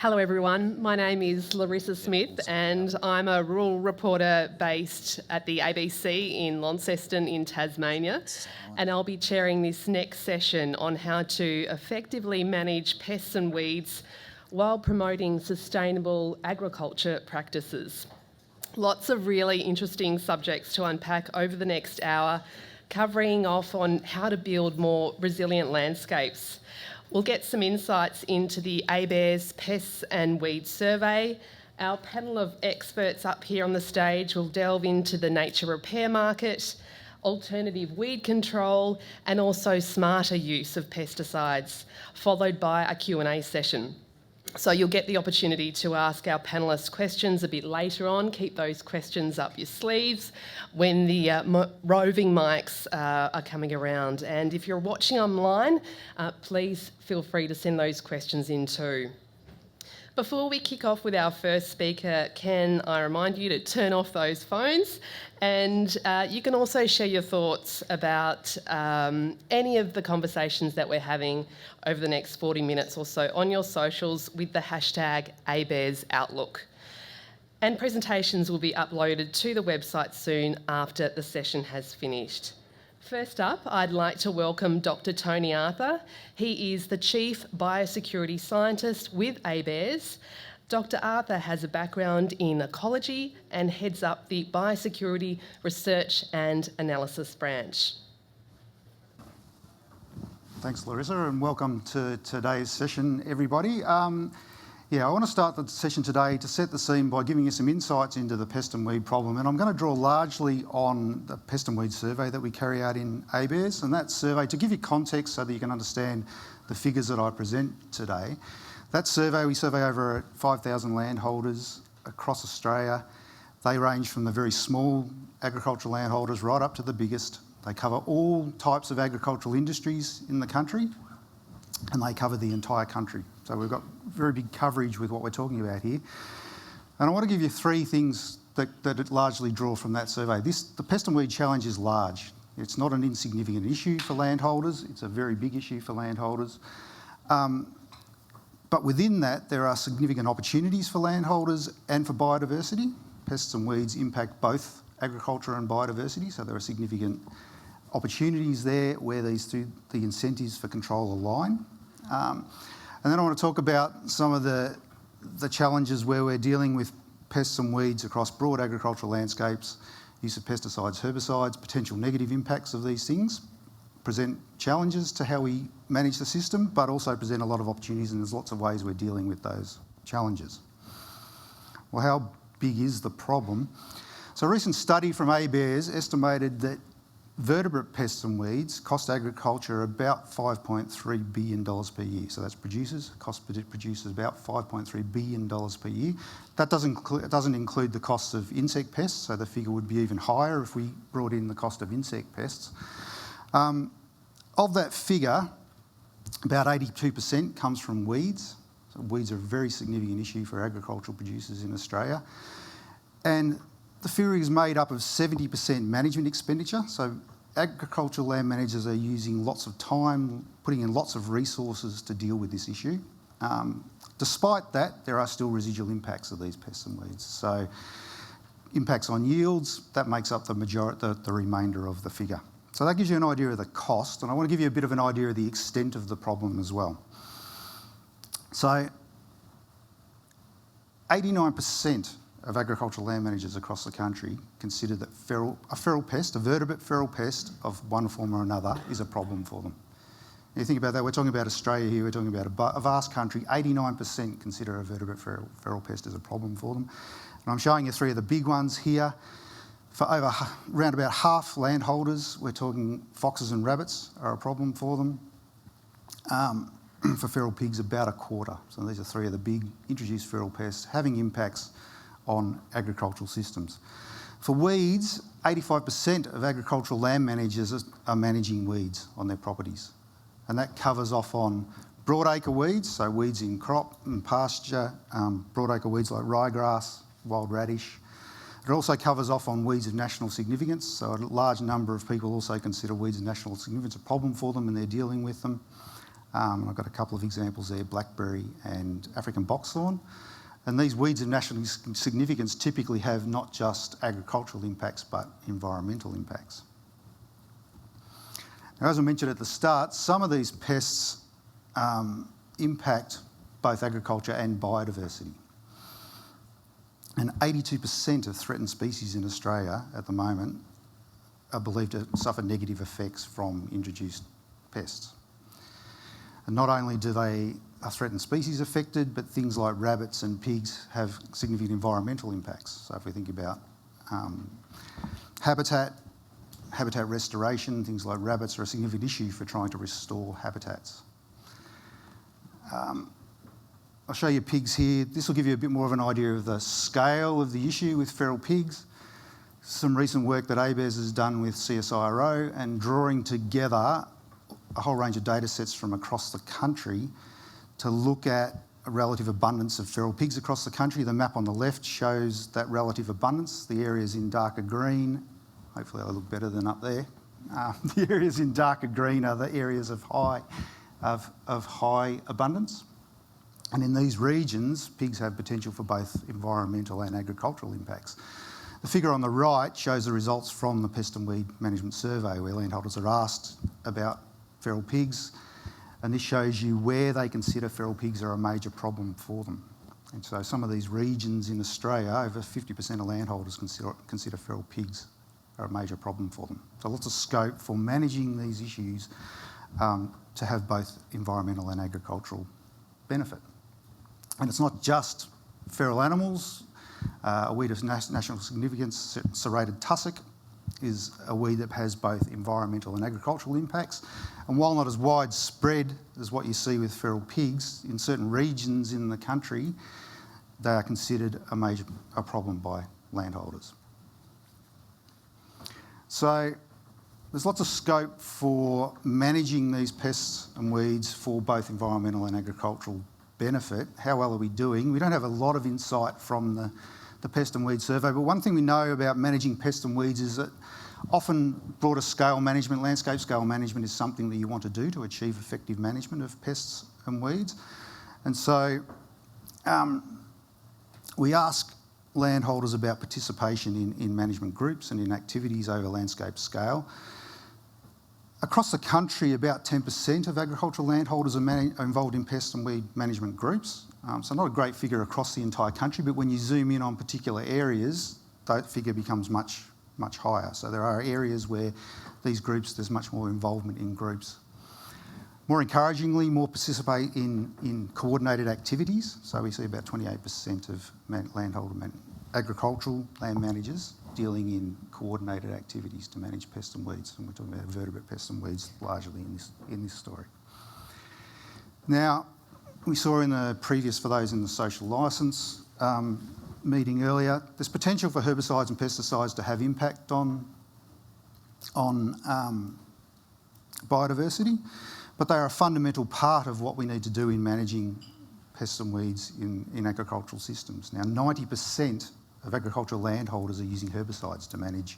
Hello everyone, my name is Laurissa Smith and I'm a rural reporter based at the ABC in Launceston in Tasmania, and I'll be chairing this next session on how to effectively manage pests and weeds while promoting sustainable agriculture practices. Lots of really interesting subjects to unpack over the next hour, covering off on how to build more resilient landscapes. We'll get some insights into the ABARES Pests and Weeds Survey. Our panel of experts up here on the stage will delve into the nature repair market, alternative weed control, and also smarter use of pesticides, followed by a Q&A session. So you'll get the opportunity to ask our panellists questions a bit later on. Keep those questions up your sleeves when the roving mics are coming around. And if you're watching online, please feel free to send those questions in too. Before we kick off with our first speaker, can I remind you to turn off those phones, and you can also share your thoughts about any of the conversations that we're having over the next 40 minutes or so on your socials with the hashtag ABARESOutlook. And presentations will be uploaded to the website soon after the session has finished. First up, I'd like to welcome Dr. Tony Arthur. He is the Chief Biosecurity Scientist with ABARES. Dr. Arthur has a background in ecology and heads up the Biosecurity Research and Analysis branch. Thanks, Laurissa, and welcome to today's session, everybody. I want to start the session today to set the scene by giving you some insights into the pest and weed problem, and I'm going to draw largely on the pest and weed survey that we carry out in ABARES, and that survey, to give you context so that you can understand the figures that I present today, that survey, we survey over 5,000 landholders across Australia. They range from the very small agricultural landholders right up to the biggest. They cover all types of agricultural industries in the country, and they cover the entire country. So we've got very big coverage with what we're talking about here. And I want to give you three things that it largely draw from that survey. The pest and weed challenge is large. It's not an insignificant issue for landholders. It's a very big issue for landholders. But within that, there are significant opportunities for landholders and for biodiversity. Pests and weeds impact both agriculture and biodiversity, so there are significant opportunities there where the incentives for control align. And then I want to talk about some of the challenges where we're dealing with pests and weeds across broad agricultural landscapes, use of pesticides, herbicides, potential negative impacts of these things, present challenges to how we manage the system, but also present a lot of opportunities, and there's lots of ways we're dealing with those challenges. Well, how big is the problem? So a recent study from ABARES estimated that vertebrate pests and weeds cost agriculture about $5.3 billion per year. So that's cost producers about $5.3 billion per year. That doesn't include the costs of insect pests, so the figure would be even higher if we brought in the cost of insect pests. Of that figure, about 82% comes from weeds. So weeds are a very significant issue for agricultural producers in Australia. And the figure is made up of 70% management expenditure. So agricultural land managers are using lots of time, putting in lots of resources to deal with this issue. Despite that, there are still residual impacts of these pests and weeds. So impacts on yields, that makes up the remainder of the figure. So that gives you an idea of the cost, and I want to give you a bit of an idea of the extent of the problem as well. So 89% of agricultural land managers across the country consider that a feral pest, a vertebrate feral pest of one form or another, is a problem for them. You think about that, we're talking about Australia here, we're talking about a vast country, 89% consider a vertebrate feral pest as a problem for them. And I'm showing you three of the big ones here. For around about half landholders, we're talking foxes and rabbits are a problem for them. For feral pigs, about a quarter. So these are three of the big introduced feral pests having impacts on agricultural systems. For weeds, 85% of agricultural land managers are managing weeds on their properties. And that covers off on broadacre weeds, so weeds in crop and pasture, broadacre weeds like ryegrass, wild radish. It also covers off on weeds of national significance, so a large number of people also consider weeds of national significance a problem for them and they're dealing with them. I've got a couple of examples there, blackberry and African boxthorn. And these weeds of national significance typically have not just agricultural impacts, but environmental impacts. Now, as I mentioned at the start, some of these pests impact both agriculture and biodiversity. And 82% of threatened species in Australia at the moment are believed to suffer negative effects from introduced pests. And not only are threatened species affected, but things like rabbits and pigs have significant environmental impacts. So if we think about habitat restoration, things like rabbits are a significant issue for trying to restore habitats. I'll show you pigs here. This will give you a bit more of an idea of the scale of the issue with feral pigs. Some recent work that ABARES has done with CSIRO and drawing together a whole range of data sets from across the country to look at a relative abundance of feral pigs across the country. The map on the left shows that relative abundance. The areas in darker green, hopefully they look better than up there. The areas in darker green are the areas of high abundance. And in these regions, pigs have potential for both environmental and agricultural impacts. The figure on the right shows the results from the Pest and Weed Management Survey, where landholders are asked about feral pigs, and this shows you where they consider feral pigs are a major problem for them. And so some of these regions in Australia, over 50% of landholders consider feral pigs are a major problem for them. So lots of scope for managing these issues to have both environmental and agricultural benefit. And it's not just feral animals. A weed of national significance, serrated tussock, is a weed that has both environmental and agricultural impacts. And while not as widespread as what you see with feral pigs, in certain regions in the country, they are considered a problem by landholders. So there's lots of scope for managing these pests and weeds for both environmental and agricultural benefit. How well are we doing? We don't have a lot of insight from the Pest and Weed Survey, but one thing we know about managing pests and weeds is that often broader scale management, landscape scale management, is something that you want to do to achieve effective management of pests and weeds. And so we ask landholders about participation in management groups and in activities over landscape scale. Across the country, about 10% of agricultural landholders are involved in pest and weed management groups. So not a great figure across the entire country, but when you zoom in on particular areas, that figure becomes much higher. So there are areas where there's much more involvement in groups. More encouragingly, more participate in coordinated activities. So we see about 28% of agricultural land managers dealing in coordinated activities to manage pests and weeds, and we're talking about vertebrate pests and weeds largely in this story. Now, we saw in the previous, for those in the social licence meeting earlier, there's potential for herbicides and pesticides to have impact on biodiversity, but they are a fundamental part of what we need to do in managing pests and weeds in agricultural systems. Now, 90% of agricultural landholders are using herbicides to manage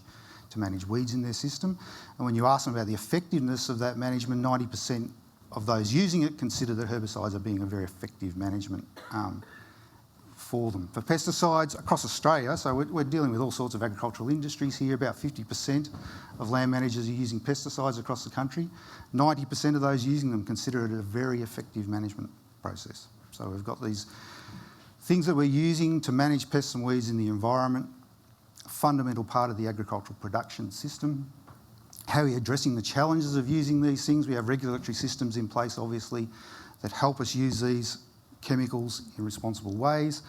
weeds in their system. And when you ask them about the effectiveness of that management, 90% of those using it consider that herbicides are being a very effective management for them. For pesticides across Australia, so we're dealing with all sorts of agricultural industries here, about 50% of land managers are using pesticides across the country. 90% of those using them consider it a very effective management process. So we've got these things that we're using to manage pests and weeds in the environment, a fundamental part of the agricultural production system. How are we addressing the challenges of using these things? We have regulatory systems in place, obviously, that help us use these chemicals in responsible ways.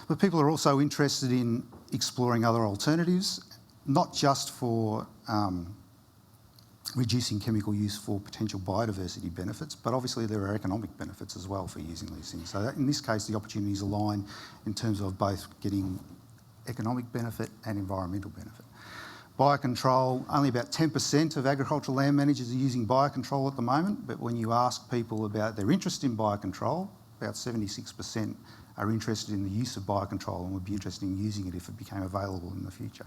But people are also interested in exploring other alternatives, not just for reducing chemical use for potential biodiversity benefits, but obviously there are economic benefits as well for using these things. So that, in this case, the opportunities align in terms of both getting economic benefit and environmental benefit. Biocontrol, only about 10% of agricultural land managers are using biocontrol at the moment, but when you ask people about their interest in biocontrol, about 76% are interested in the use of biocontrol and would be interested in using it if it became available in the future.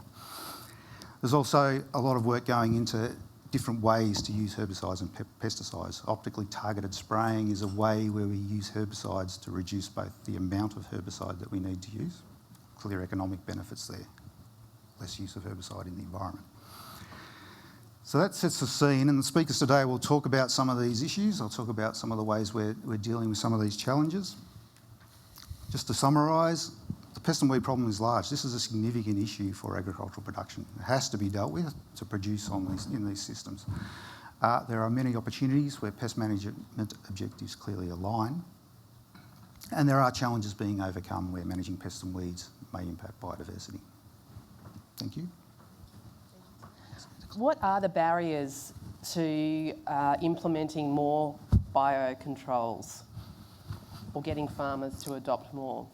There's also a lot of work going into different ways to use herbicides and pesticides. Optically targeted spraying is a way where we use herbicides to reduce both the amount of herbicide that we need to use, clear economic benefits there, less use of herbicide in the environment. So that sets the scene, and the speakers today will talk about some of these issues. I'll talk about some of the ways we're dealing with some of these challenges. Just to summarise, the pest and weed problem is large. This is a significant issue for agricultural production. It has to be dealt with to produce in these systems. There are many opportunities where pest management objectives clearly align, and there are challenges being overcome where managing pests and weeds may impact biodiversity. Thank you. What are the barriers to implementing more biocontrols or getting farmers to adopt more?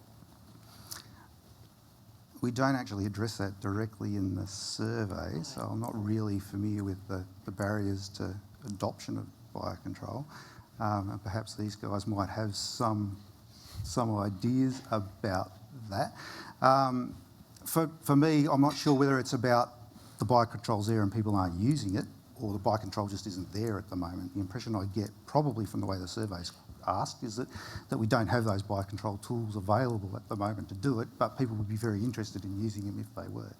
We don't actually address that directly in the survey, so I'm not really familiar with the barriers to adoption of biocontrol. And perhaps these guys might have some ideas about that. For me, I'm not sure whether it's about the biocontrol's there and people aren't using it, or the biocontrol just isn't there at the moment. The impression I get, probably from the way the survey's asked, is that we don't have those biocontrol tools available at the moment to do it, but people would be very interested in using them if they were.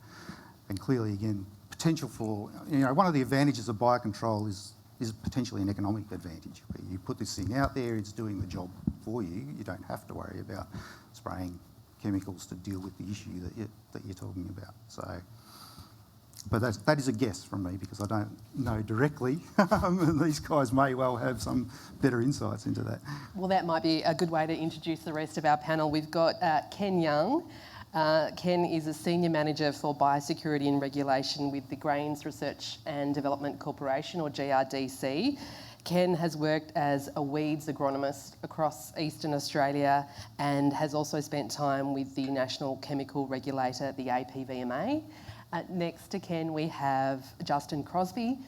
And clearly, again, potential for, one of the advantages of biocontrol is potentially an economic advantage, where you put this thing out there, it's doing the job for you. You don't have to worry about spraying chemicals to deal with the issue that you're talking about. So, but that is a guess from me, because I don't know directly. These guys may well have some better insights into that. Well, that might be a good way to introduce the rest of our panel. We've got Ken Young. Ken is a Senior Manager for Biosecurity and Regulation with the Grains Research and Development Corporation, or GRDC. Ken has worked as a weeds agronomist across Eastern Australia and has also spent time with the National Chemical Regulator, the APVMA. Next to Ken, we have Justin Crosby.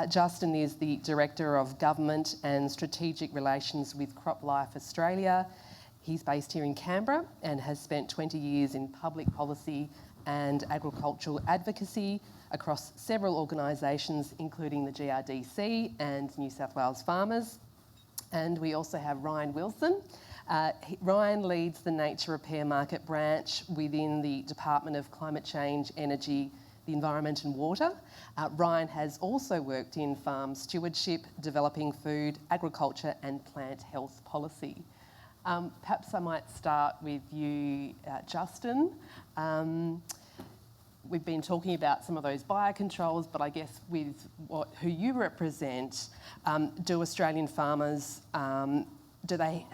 Justin is the Director of Government and Strategic Relations with CropLife Australia. He's based here in Canberra and has spent 20 years in public policy and agricultural advocacy across several organisations, including the GRDC and New South Wales Farmers. And we also have Ryan Wilson. Ryan leads the Nature Repair Market branch within the Department of Climate Change, Energy, the Environment and Water. Ryan has also worked in farm stewardship, developing food, agriculture and plant health policy. Perhaps I might start with you, Justin. We've been talking about some of those biocontrols, but I guess with who you represent, do Australian farmers, do they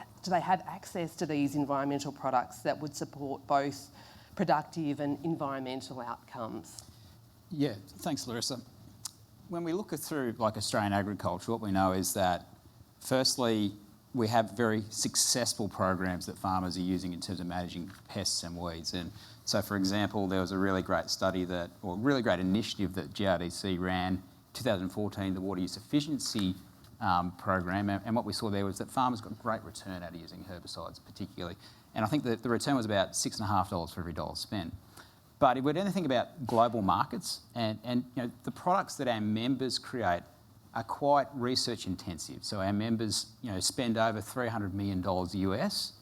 have access to these environmental products that would support both productive and environmental outcomes? Yeah, thanks, Laurissa. When we look through Australian agriculture, what we know is that, firstly, we have very successful programs that farmers are using in terms of managing pests and weeds. And so, for example, there was a really great study really great initiative that GRDC ran in 2014, the Water Use Efficiency program, and what we saw there was that farmers got great return out of using herbicides particularly. And I think that the return was about $6.50 for every dollar spent. But if we're going to think about global markets, and the products that our members create are quite research intensive. So our members spend over $300 million US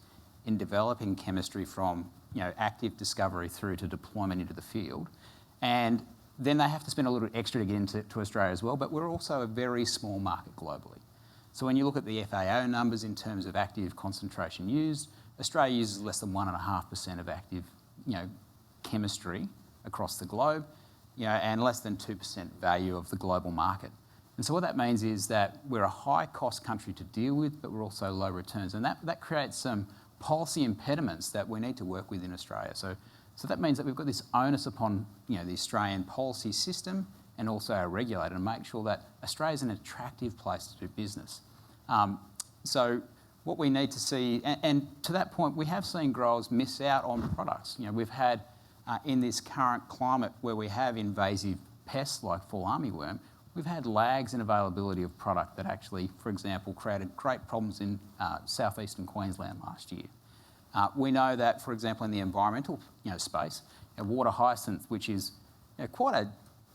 in developing chemistry from active discovery through to deployment into the field. And then they have to spend a little extra to get into Australia as well, but we're also a very small market globally. So when you look at the FAO numbers in terms of active concentration used, Australia uses less than 1.5% of active chemistry across the globe, and less than 2% value of the global market. And so what that means is that we're a high-cost country to deal with, but we're also low returns, and that creates some policy impediments that we need to work with in Australia. So that means that we've got this onus upon the Australian policy system and also our regulator to make sure that Australia is an attractive place to do business. So what we need to see, and to that point, we have seen growers miss out on products. We've had in this current climate where we have invasive pests like fall armyworm, we've had lags in availability of product that actually, for example, created great problems in southeastern Queensland last year. We know that, for example, in the environmental space, water hyacinth, which is quite a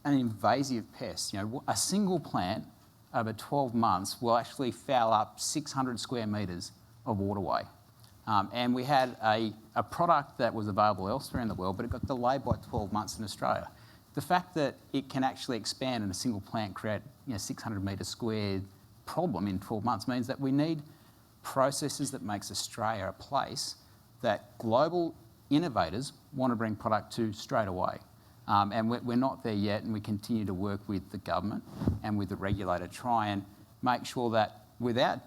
an invasive pest. A single plant over 12 months will actually foul up 600 square metres of waterway. And we had a product that was available elsewhere in the world, but it got delayed by 12 months in Australia. The fact that it can actually expand in a single plant, create 600 metre squared problem in 12 months means that we need processes that makes Australia a place that global innovators want to bring product to straight away. And we're not there yet, and we continue to work with the government and with the regulator to try and make sure that without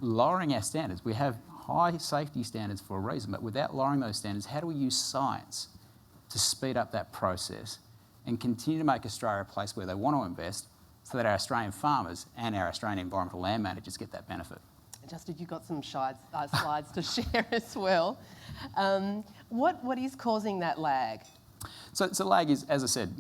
lowering our standards, we have high safety standards for a reason, but without lowering those standards, how do we use science to speed up that process and continue to make Australia a place where they want to invest so that our Australian farmers and our Australian environmental land managers get that benefit? Justin, you've got some slides to share as well. What is causing that lag? So lag is, as I said,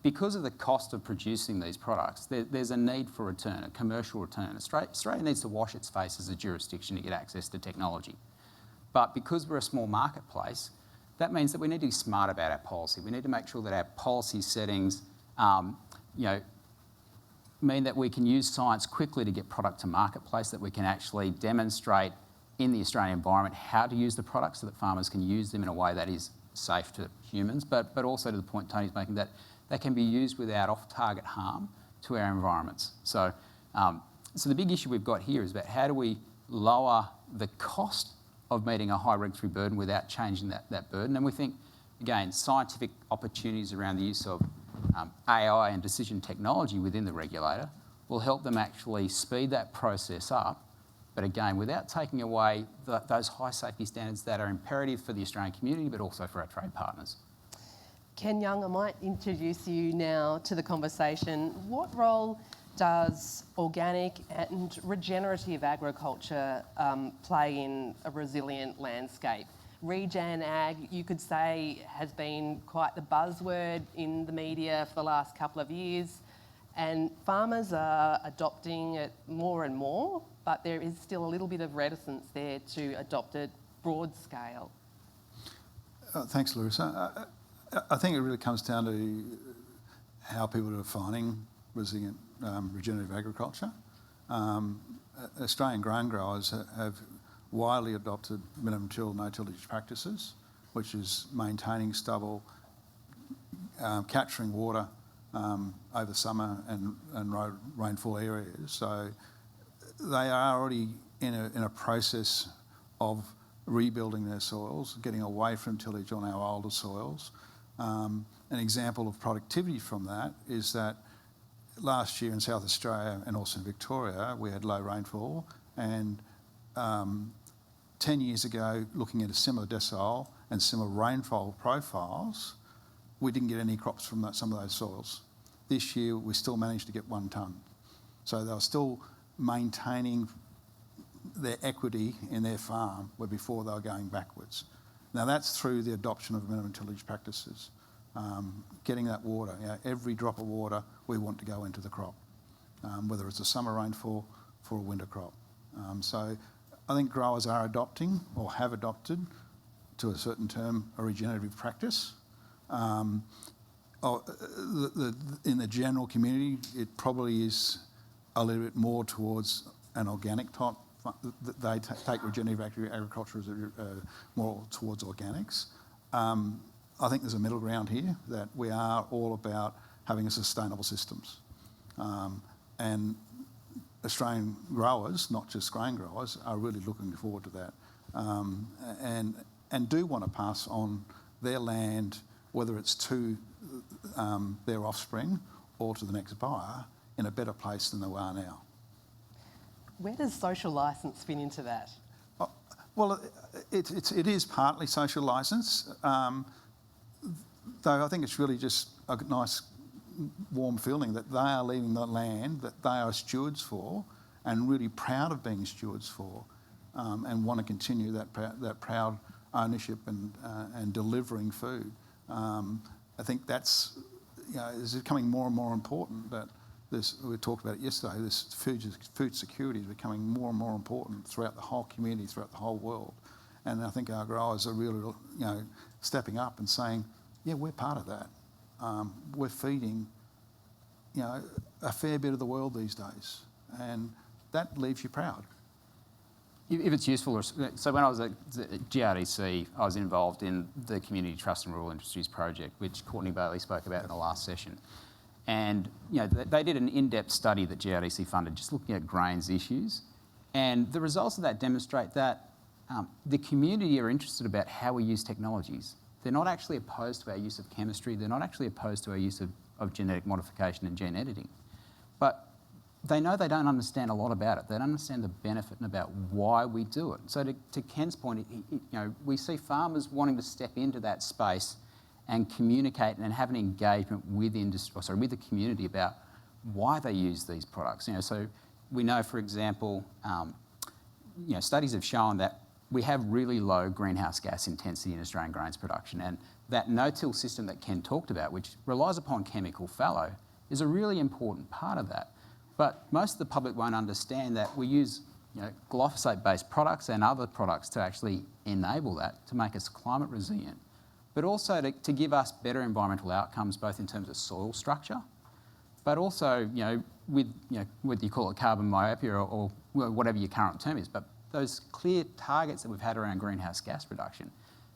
because of the cost of producing these products, there's a need for return, a commercial return. Australia needs to wash its face as a jurisdiction to get access to technology. But because we're a small marketplace, that means that we need to be smart about our policy. We need to make sure that our policy settings, mean that we can use science quickly to get product to marketplace, that we can actually demonstrate in the Australian environment how to use the products so that farmers can use them in a way that is safe to humans, but also to the point Tony's making, that they can be used without off-target harm to our environments. So the big issue we've got here is about how do we lower the cost of meeting a high regulatory burden without changing that burden. And we think, again, scientific opportunities around the use of AI and decision technology within the regulator will help them actually speed that process up, but again, without taking away those high safety standards that are imperative for the Australian community, but also for our trade partners. Ken Young, I might introduce you now to the conversation. What role does organic and regenerative agriculture play in a resilient landscape? Regen ag, you could say, has been quite the buzzword in the media for the last couple of years, and farmers are adopting it more and more, but there is still a little bit of reticence there to adopt it broad scale. Thanks, Laurissa. I think it really comes down to how people are defining resilient regenerative agriculture. Australian grain growers have widely adopted minimum till, no tillage practices, which is maintaining stubble, capturing water over summer and rainfall areas. So they are already in a process of rebuilding their soils, getting away from tillage on our older soils. An example of productivity from that is that last year in South Australia and also in Victoria, we had low rainfall, and 10 years ago, looking at a similar decile and similar rainfall profiles, we didn't get any crops from some of those soils. This year, we still managed to get 1 tonne. So they were still maintaining their equity in their farm where before they were going backwards. Now that's through the adoption of minimum tillage practices, getting that water. Every drop of water we want to go into the crop, whether it's a summer rainfall for a winter crop. So I think growers are adopting or have adopted, to a certain term, a regenerative practice. In the general community, it probably is a little bit more towards an organic type. They take regenerative agriculture as more towards organics. I think there's a middle ground here, that we are all about having a sustainable systems. And Australian growers, not just grain growers, are really looking forward to that, and do want to pass on their land, whether it's to their offspring or to the next buyer, in a better place than they are now. Where does social licence fit into that? Well, it is partly social licence, though I think it's really just a nice warm feeling that they are leaving the land that they are stewards for, and really proud of being stewards for, and want to continue that proud ownership and delivering food. I think that's is becoming more and more important. That we talked about it yesterday. This food security is becoming more and more important throughout the whole community, throughout the whole world. And I think our growers are really stepping up and saying, yeah, we're part of that. we're feeding, you know, a fair bit of the world these days, and that leaves you proud. If it's useful, so when I was at GRDC, I was involved in the Community Trust and Rural Industries project, which Courtney Bailey spoke about in the last session. And you know, they did an in-depth study that GRDC funded, just looking at grains issues. And the results of that demonstrate that the community are interested about how we use technologies. They're not actually opposed to our use of chemistry. They're not actually opposed to our use of genetic modification and gene editing. But they know they don't understand a lot about it. They don't understand the benefit and about why we do it. So to Ken's point, you know, we see farmers wanting to step into that space and communicate and have an engagement with with the community about why they use these products. You know, so we know, for example, you know, studies have shown that we have really low greenhouse gas intensity in Australian grains production, and that no-till system that Ken talked about, which relies upon chemical fallow, is a really important part of that. But most of the public won't understand that we use, you know, glyphosate-based products and other products to actually enable that, to make us climate resilient, but also to give us better environmental outcomes, both in terms of soil structure, but also, you know, whether you call it carbon myopia or whatever your current term is, but those clear targets that we've had around greenhouse gas reduction,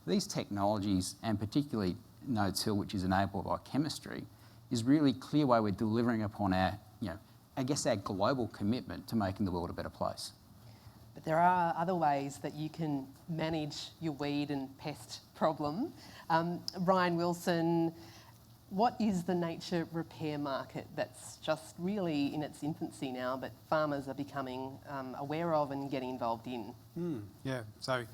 these technologies, and particularly no-till, which is enabled by chemistry, is really clear way we're delivering upon our, you know, I guess our global commitment to making the world a better place. But there are other ways that you can manage your weed and pest problem. Ryan Wilson, what is the nature repair market that's just really in its infancy now, but farmers are becoming aware of and getting involved in? Yeah, so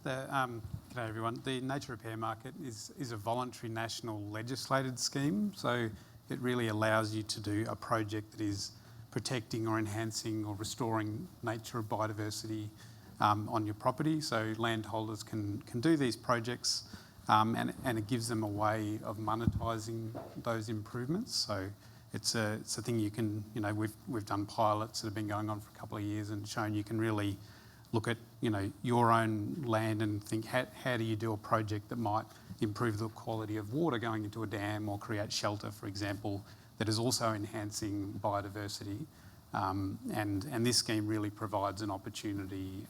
g'day everyone. The nature repair market is a voluntary national legislated scheme. So it really allows you to do a project that is protecting or enhancing or restoring nature or biodiversity on your property. So landholders can do these projects, and it gives them a way of monetising those improvements. So it's a thing you can, you know, we've done pilots that have been going on for a couple of years and shown you can really look at, you know, your own land and think how do you do a project that might improve the quality of water going into a dam or create shelter, for example, that is also enhancing biodiversity. And this scheme really provides an opportunity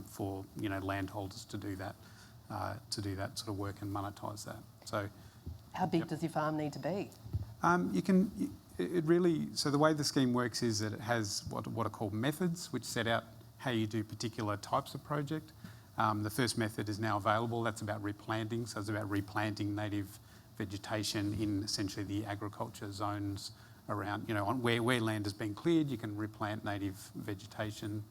for, you know, landholders to do that sort of work and monetise that. So, how big does your farm need to be? So the way the scheme works is that it has what are called methods, which set out how you do particular types of project. The first method is now available. That's about replanting. So it's about replanting native vegetation in essentially the agriculture zones around, you know, where land has been cleared, you can replant native vegetation.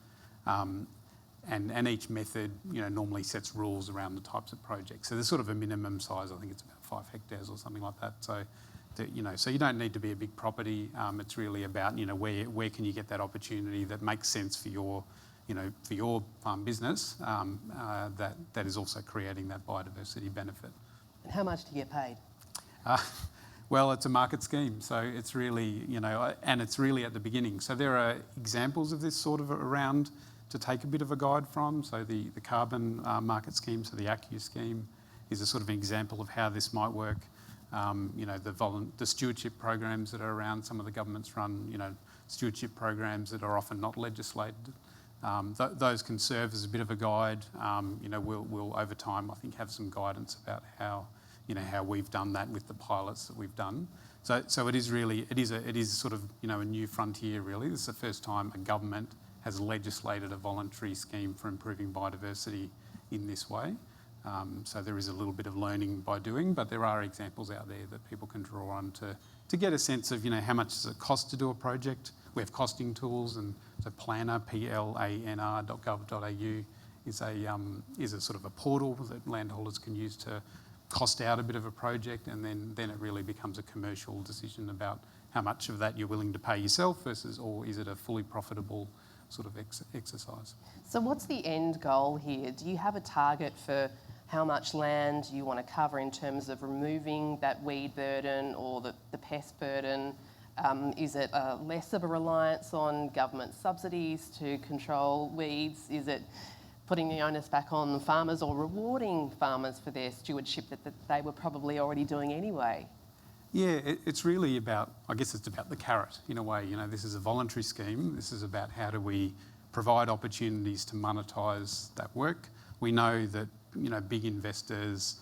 And each method, you know, normally sets rules around the types of projects. So there's sort of a minimum size. I think it's about 5 hectares or something like that. So, you know, so you don't need to be a big property. It's really about, you know, where can you get that opportunity that makes sense for your, you know, for your farm business, that is also creating that biodiversity benefit. And how much do you get paid? Well, it's a market scheme, so it's really, you know, and it's really at the beginning. So there are examples of this sort of around to take a bit of a guide from. So the carbon market scheme, so the ACU scheme, is a sort of an example of how this might work. You know, the stewardship programs that are around, some of the governments run, you know, stewardship programs that are often not legislated. Those can serve as a bit of a guide. You know, we'll over time, I think, have some guidance about how, you know, how we've done that with the pilots that we've done. So it is sort of, you know, a new frontier really. This is the first time a government has legislated a voluntary scheme for improving biodiversity in this way. So there is a little bit of learning by doing, but there are examples out there that people can draw on to get a sense of, you know, how much does it cost to do a project. We have costing tools, and so Planner, planr.gov.au is a sort of a portal that landholders can use to cost out a bit of a project, and then it really becomes a commercial decision about how much of that you're willing to pay yourself versus, or is it a fully profitable sort of exercise. So what's the end goal here? Do you have a target for how much land you want to cover in terms of removing that weed burden or the pest burden? Is it less of a reliance on government subsidies to control weeds? Is it putting the onus back on the farmers or rewarding farmers for their stewardship that they were probably already doing anyway? Yeah, it's really about, I guess it's about the carrot in a way. You know, this is a voluntary scheme. This is about how do we provide opportunities to monetise that work. We know that, you know, big investors,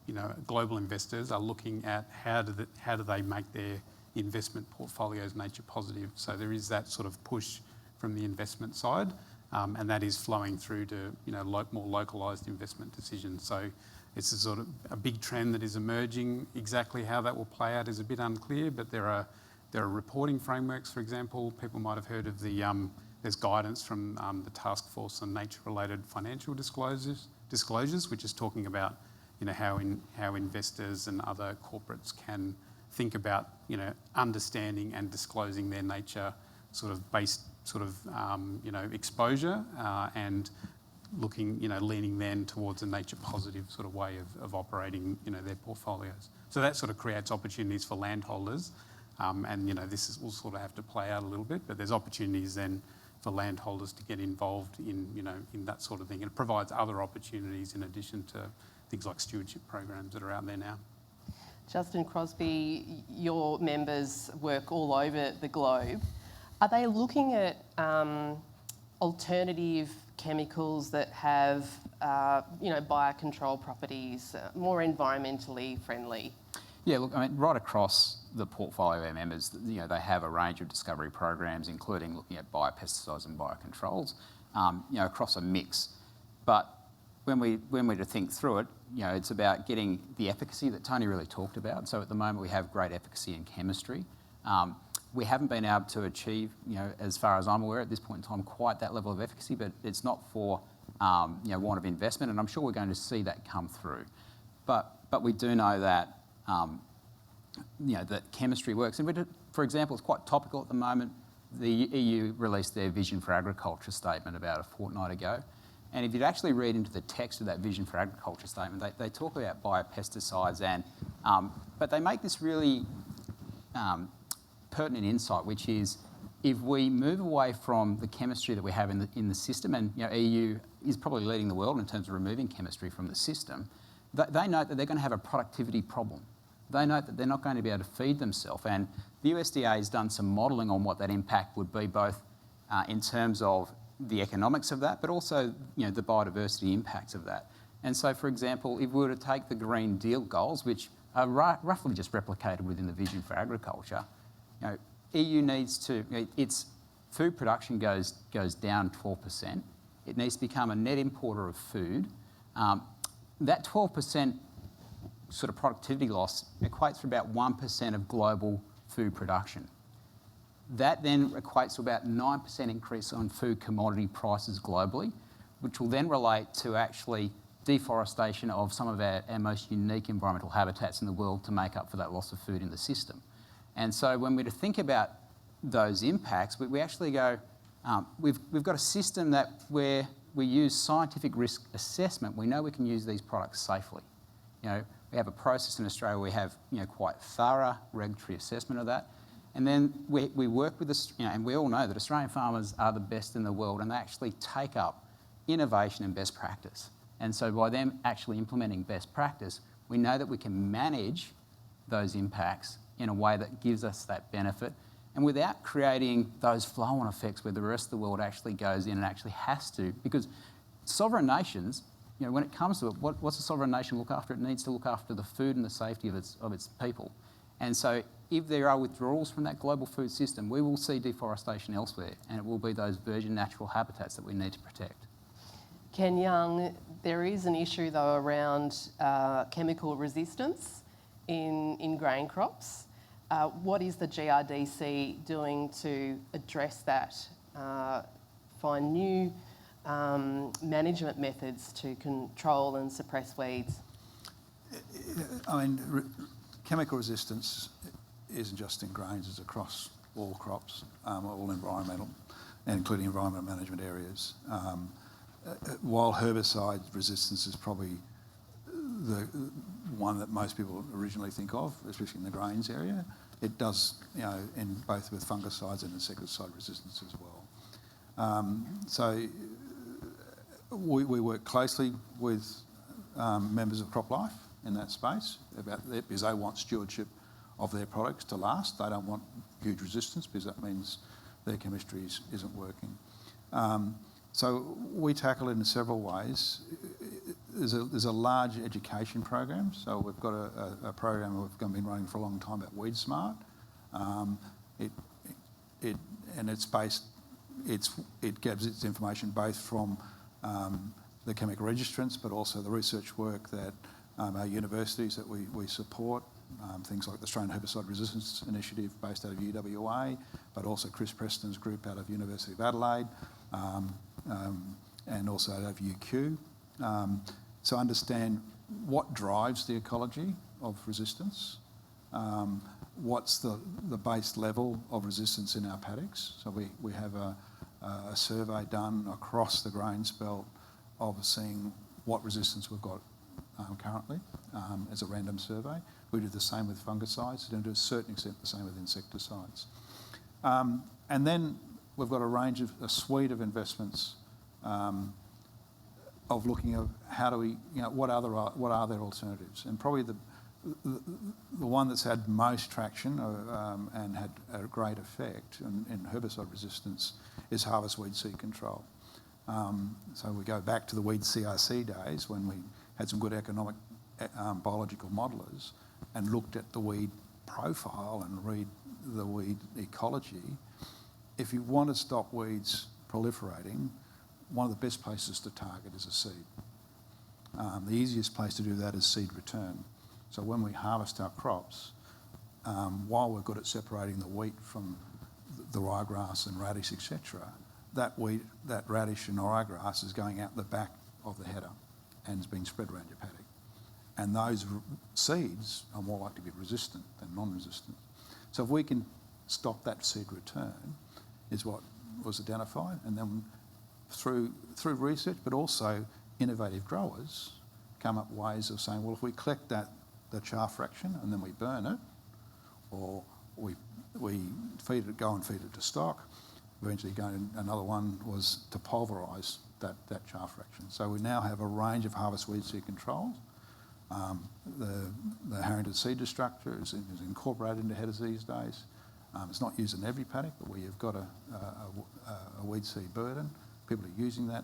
you know, global investors are looking at how do they make their investment portfolios nature positive. So there is that sort of push from the investment side, and that is flowing through to, you know, more localised investment decisions. So it's a sort of a big trend that is emerging. Exactly how that will play out is a bit unclear, but there are reporting frameworks, for example. People might have heard of there's guidance from the Task Force on Nature-Related Financial Disclosures, which is talking about, you know, how investors and other corporates can think about, you know, understanding and disclosing their nature sort of based sort of, you know, exposure and looking, you know, leaning then towards a nature positive sort of way of operating, you know, their portfolios. So that sort of creates opportunities for landholders, and, you know, will sort of have to play out a little bit, but there's opportunities then for landholders to get involved in, you know, in that sort of thing. And it provides other opportunities in addition to things like stewardship programs that are out there now. Justin, Crosby, your members work all over the globe. Are they looking at alternative chemicals that have, you know, biocontrol properties, more environmentally friendly? Yeah, look, I mean, right across the portfolio of our members, you know, they have a range of discovery programs, including looking at biopesticides and biocontrols, you know, across a mix. But when we're to think through it, you know, it's about getting the efficacy that Tony really talked about. So at the moment, we have great efficacy in chemistry. We haven't been able to achieve, you know, as far as I'm aware at this point in time, quite that level of efficacy, but it's not for, you know, want of investment, and I'm sure we're going to see that come through. But we do know that, you know, that chemistry works. And for example, it's quite topical at the moment. The EU released their Vision for Agriculture statement about a fortnight ago. And if you'd actually read into the text of that Vision for Agriculture statement, they talk about biopesticides, but they make this really pertinent insight, which is if we move away from the chemistry that we have in the system, and, you know, EU is probably leading the world in terms of removing chemistry from the system, they know that they're going to have a productivity problem. They know that they're not going to be able to feed themselves. And the USDA has done some modelling on what that impact would be, both in terms of the economics of that, but also, you know, the biodiversity impacts of that. And so, for example, if we were to take the Green Deal goals, which are roughly just replicated within the Vision for Agriculture, you know, EU needs to, you know, its food production goes down 12%. It needs to become a net importer of food. That 12% sort of productivity loss equates to about 1% of global food production. That then equates to about 9% increase on food commodity prices globally, which will then relate to actually deforestation of some of our most unique environmental habitats in the world to make up for that loss of food in the system. And so when we're to think about those impacts, we actually go, we've got a system that where we use scientific risk assessment. We know we can use these products safely. You know, we have a process in Australia where we have, you know, quite thorough regulatory assessment of that. And then we work with this, you know, and we all know that Australian farmers are the best in the world, and they actually take up innovation and best practice. And so by them actually implementing best practice, we know that we can manage those impacts in a way that gives us that benefit, and without creating those flow-on effects where the rest of the world actually goes in and actually has to. Because sovereign nations, you know, when it comes to it, what's a sovereign nation look after? It needs to look after the food and the safety of its people. And so if there are withdrawals from that global food system, we will see deforestation elsewhere, and it will be those virgin natural habitats that we need to protect. Ken Young, there is an issue though around chemical resistance in grain crops. What is the GRDC doing to address that, find new management methods to control and suppress weeds? I mean, chemical resistance isn't just in grains, it's across all crops, all environmental, including environmental management areas. While herbicide resistance is probably the one that most people originally think of, especially in the grains area, it does, you know, in both with fungicides and insecticide resistance as well. So we work closely with members of CropLife in that space because they want stewardship of their products to last. They don't want huge resistance because that means their chemistry isn't working. So we tackle it in several ways. There's a large education program. So we've got a program we've been running for a long time about Weed Smart. It gives its information both from the chemical registrants, but also the research work that our universities that we support, things like the Australian Herbicide Resistance Initiative based out of UWA, but also Chris Preston's group out of University of Adelaide, and also out of UQ. So understand what drives the ecology of resistance, what's the base level of resistance in our paddocks. So we have a survey done across the grains belt of seeing what resistance we've got currently as a random survey. We do the same with fungicides and to a certain extent the same with insecticides. And then we've got a suite of investments of looking at how do we, what are their alternatives? And probably the one that's had most traction and had a great effect in herbicide resistance is harvest weed seed control. So we go back to the weed CRC days when we had some good economic biological modelers and looked at the weed profile and read the weed ecology. If you want to stop weeds proliferating, one of the best places to target is a seed. The easiest place to do that is seed return. So when we harvest our crops, while we're good at separating the wheat from the ryegrass and radish, etc., that radish and ryegrass is going out the back of the header and is being spread around your paddock. And those seeds are more likely to be resistant than non-resistant. So if we can stop that seed return, is what was identified, and then through research, but also innovative growers come up ways of saying, well, if we collect the chaff fraction and then we burn it, or we go and feed it to stock. Eventually, another one was to pulverise that chaff fraction. So we now have a range of harvest weed seed controls. The Harrington seed destructor is incorporated into headers these days. It's not used in every paddock, but we have got a weed seed burden. People are using that.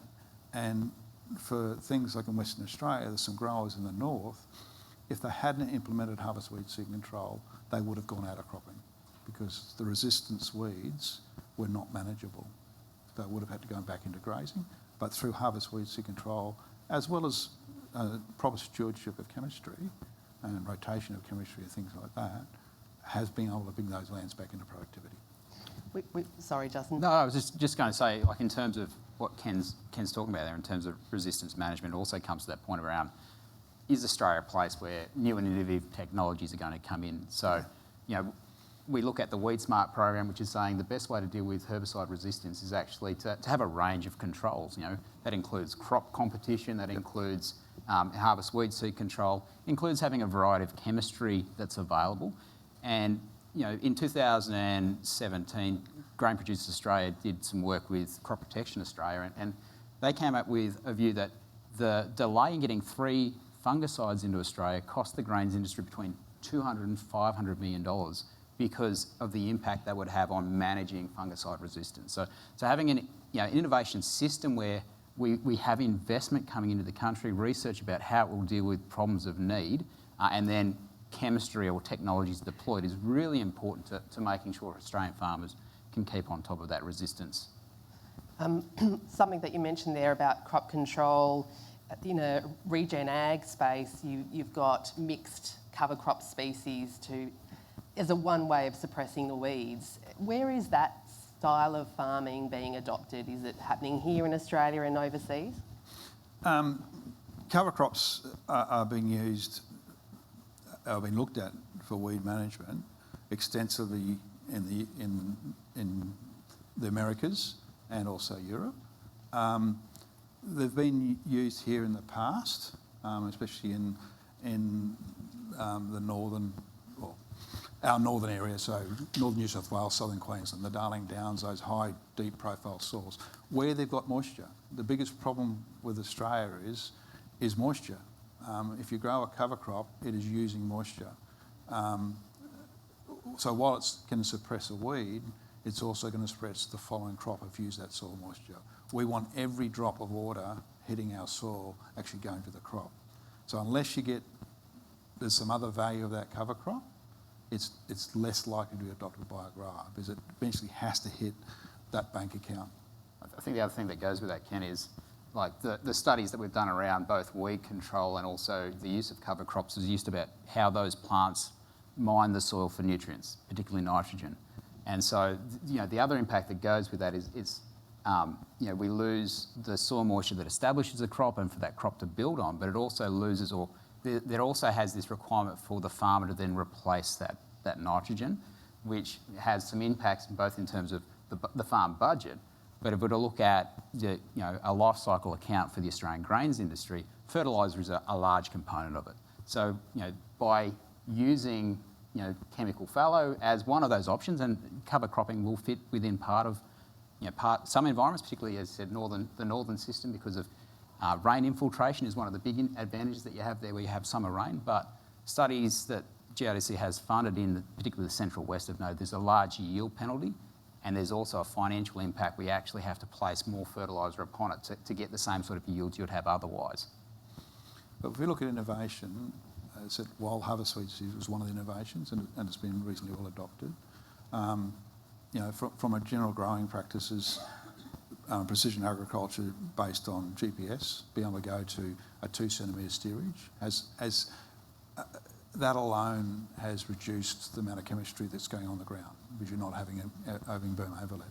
And for things like in Western Australia, there's some growers in the north, if they hadn't implemented harvest weed seed control, they would have gone out of cropping because the resistance weeds were not manageable. They would have had to go back into grazing. But through harvest weed seed control, as well as proper stewardship of chemistry and rotation of chemistry and things like that, has been able to bring those lands back into productivity. Sorry, Justin. No, I was just going to say, like in terms of what Ken's talking about there, in terms of resistance management, it also comes to that point around, is Australia a place where new and innovative technologies are going to come in? So, we look at the Weed Smart program, which is saying the best way to deal with herbicide resistance is actually to have a range of controls. That includes crop competition, that includes harvest weed seed control, includes having a variety of chemistry that's available. And in 2017, Grain Producers Australia did some work with Crop Protection Australia, and they came up with a view that the delay in getting 3 fungicides into Australia cost the grains industry between $200 and $500 million because of the impact that would have on managing fungicide resistance. So having an innovation system where we have investment coming into the country, research about how it will deal with problems of need, and then chemistry or technologies deployed is really important to making sure Australian farmers can keep on top of that resistance. Something that you mentioned there about crop control, in a regen ag space, you've got mixed cover crop species as a one way of suppressing the weeds. Where is that style of farming being adopted? Is it happening here in Australia and overseas? Cover crops are being used, are being looked at for weed management extensively in the Americas and also Europe. They've been used here in the past, especially in the northern, our northern area, so northern New South Wales, southern Queensland, the Darling Downs, those high, deep profile soils, where they've got moisture. The biggest problem with Australia is moisture. If you grow a cover crop, it is using moisture. So while it can suppress a weed, it's also going to suppress the following crop if you use that soil moisture. We want every drop of water hitting our soil actually going to the crop. So unless there's some other value of that cover crop, it's less likely to be adopted by a grower because it eventually has to hit that bank account. I think the other thing that goes with that, Ken, is like the studies that we've done around both weed control and also the use of cover crops is used about how those plants mine the soil for nutrients, particularly nitrogen. And so, the other impact that goes with that is we lose the soil moisture that establishes the crop and for that crop to build on, but it also loses there also has this requirement for the farmer to then replace that nitrogen, which has some impacts both in terms of the farm budget. But if we were to look at a life cycle account for the Australian grains industry, fertiliser is a large component of it. So by using chemical fallow as one of those options, and cover cropping will fit within part of some environments, particularly as I said, the northern system, because of rain infiltration is one of the big advantages that you have there where you have summer rain. But studies that GRDC has funded in particularly the central west have noted there's a large yield penalty. And there's also a financial impact. We actually have to place more fertiliser upon it to get the same sort of yields you'd have otherwise. But if we look at innovation, as I said, wild harvest weed seed was one of the innovations and it's been reasonably well adopted. From a general growing practices, precision agriculture based on GPS, being able to go to a 2 centimetre steerage, that alone has reduced the amount of chemistry that's going on the ground because you're not having boom overlap.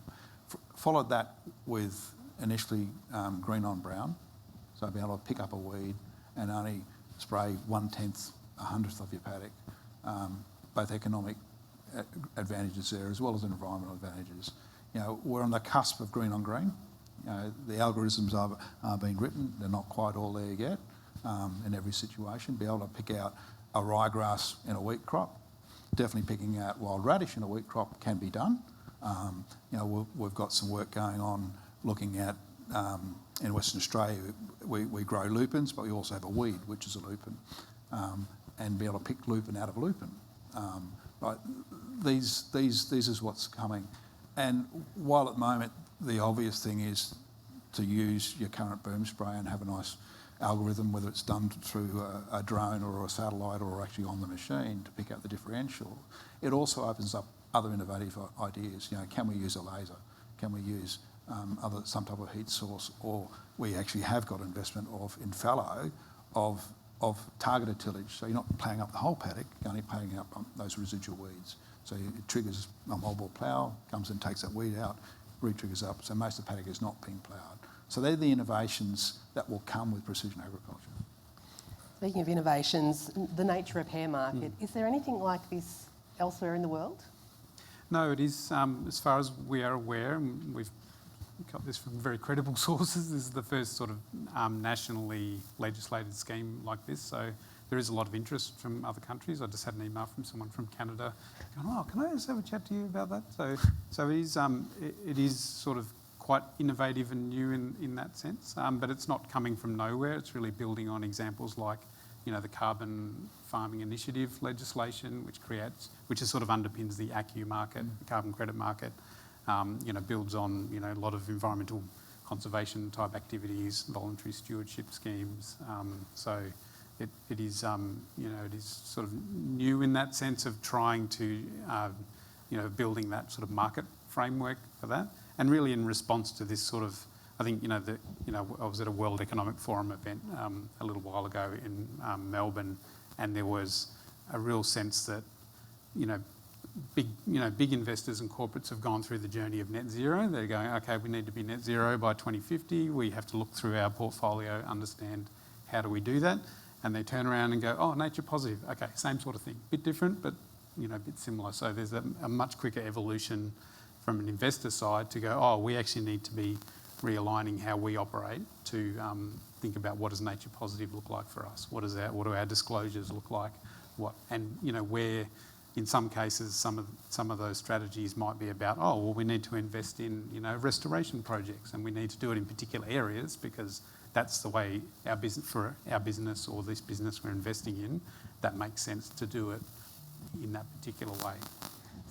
Followed that with initially green on brown, so being able to pick up a weed and only spray 1/10, 100th of your paddock, both economic advantages there as well as environmental advantages. We're on the cusp of green on green. The algorithms are being written. They're not quite all there yet in every situation. Be able to pick out a ryegrass in a wheat crop, definitely picking out wild radish in a wheat crop can be done. We've got some work going on looking at, in Western Australia, we grow lupins, but we also have a weed, which is a lupin, and be able to pick lupin out of lupin. Right, these is what's coming. And while at the moment the obvious thing is to use your current boom spray and have a nice algorithm, whether it's done through a drone or a satellite or actually on the machine to pick out the differential, it also opens up other innovative ideas. Can we use a laser? Can we use some type of heat source? Or we actually have got investment in fallow of targeted tillage. So you're not playing up the whole paddock, you're only playing up those residual weeds. So it triggers a mobile plough, comes and takes that weed out, re-triggers up. So most of the paddock is not being ploughed. So they're the innovations that will come with precision agriculture. Speaking of innovations, the nature repair market, is there anything like this elsewhere in the world? No, it is, as far as we are aware, and we've got this from very credible sources, this is the first sort of nationally legislated scheme like this. So there is a lot of interest from other countries. I just had an email from someone from Canada going, oh, can I just have a chat to you about that? So it is sort of quite innovative and new in that sense, but it's not coming from nowhere. It's really building on examples like, the carbon farming initiative legislation, which sort of underpins the ACCU market, the carbon credit market. Builds on a lot of environmental conservation type activities, voluntary stewardship schemes. So it is it is sort of new in that sense of trying to building that sort of market framework for that. And really in response to this sort of, I think, I was at a World Economic Forum event a little while ago in Melbourne, and there was a real sense that, big investors and corporates have gone through the journey of net zero. They're going, okay, we need to be net zero by 2050. We have to look through our portfolio, understand how do we do that. And they turn around and go, oh, nature positive. Okay, same sort of thing. Bit different, but, a bit similar. So there's a much quicker evolution from an investor side to go, oh, we actually need to be realigning how we operate to think about what does nature positive look like for us? What do our disclosures look like? Where in some cases some of those strategies might be about, we need to invest in restoration projects, and we need to do it in particular areas because that's the way our business or this business we're investing in, that makes sense to do it in that particular way.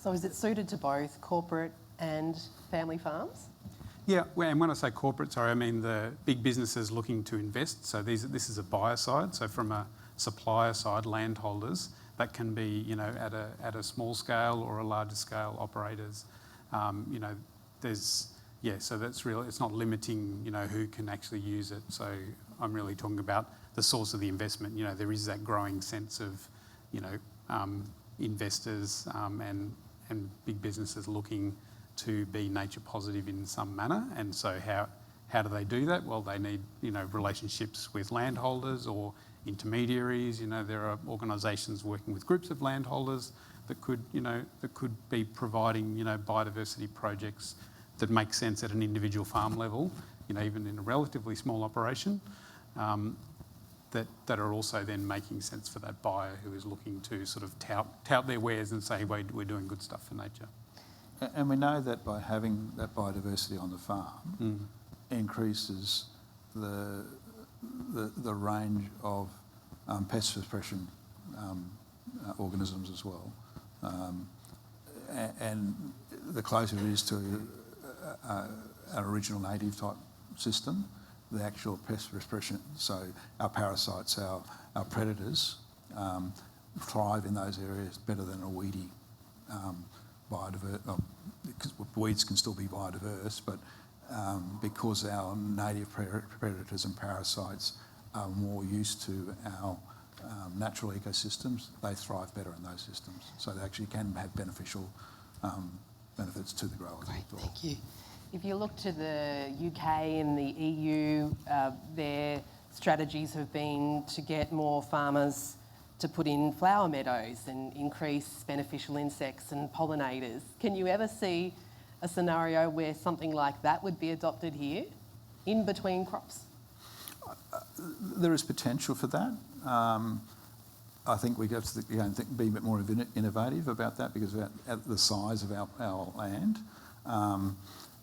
So is it suited to both corporate and family farms? Yeah, and when I say corporate, sorry, I mean the big businesses looking to invest. So this is a buyer side. So from a supplier side, landholders, that can be, you know, at a small scale or a larger scale operators. You know, so that's really, it's not limiting, you know, who can actually use it. So I'm really talking about the source of the investment. You know, there is that growing sense of, you know, investors and big businesses looking to be nature positive in some manner. And so how do they do that? Well, they need, you know, relationships with landholders or intermediaries. You know, there are organisations working with groups of landholders that could be providing, you know, biodiversity projects that make sense at an individual farm level, you know, even in a relatively small operation, that are also then making sense for that buyer who is looking to sort of tout their wares and say, we're doing good stuff for nature. And we know that by having that biodiversity on the farm increases the range of pest suppression organisms as well. And the closer it is to an original native type system, the actual pest suppression, so our parasites, our predators, thrive in those areas better than a weedy biodiverse. Because weeds can still be biodiverse, but because our native predators and parasites are more used to our natural ecosystems, they thrive better in those systems. So they actually can have beneficial benefits to the growers. Great, thank you. If you look to the UK and the EU, their strategies have been to get more farmers to put in flower meadows and increase beneficial insects and pollinators. Can you ever see a scenario where something like that would be adopted here, in between crops? There is potential for that. I think we have to be a bit more innovative about that because of the size of our land.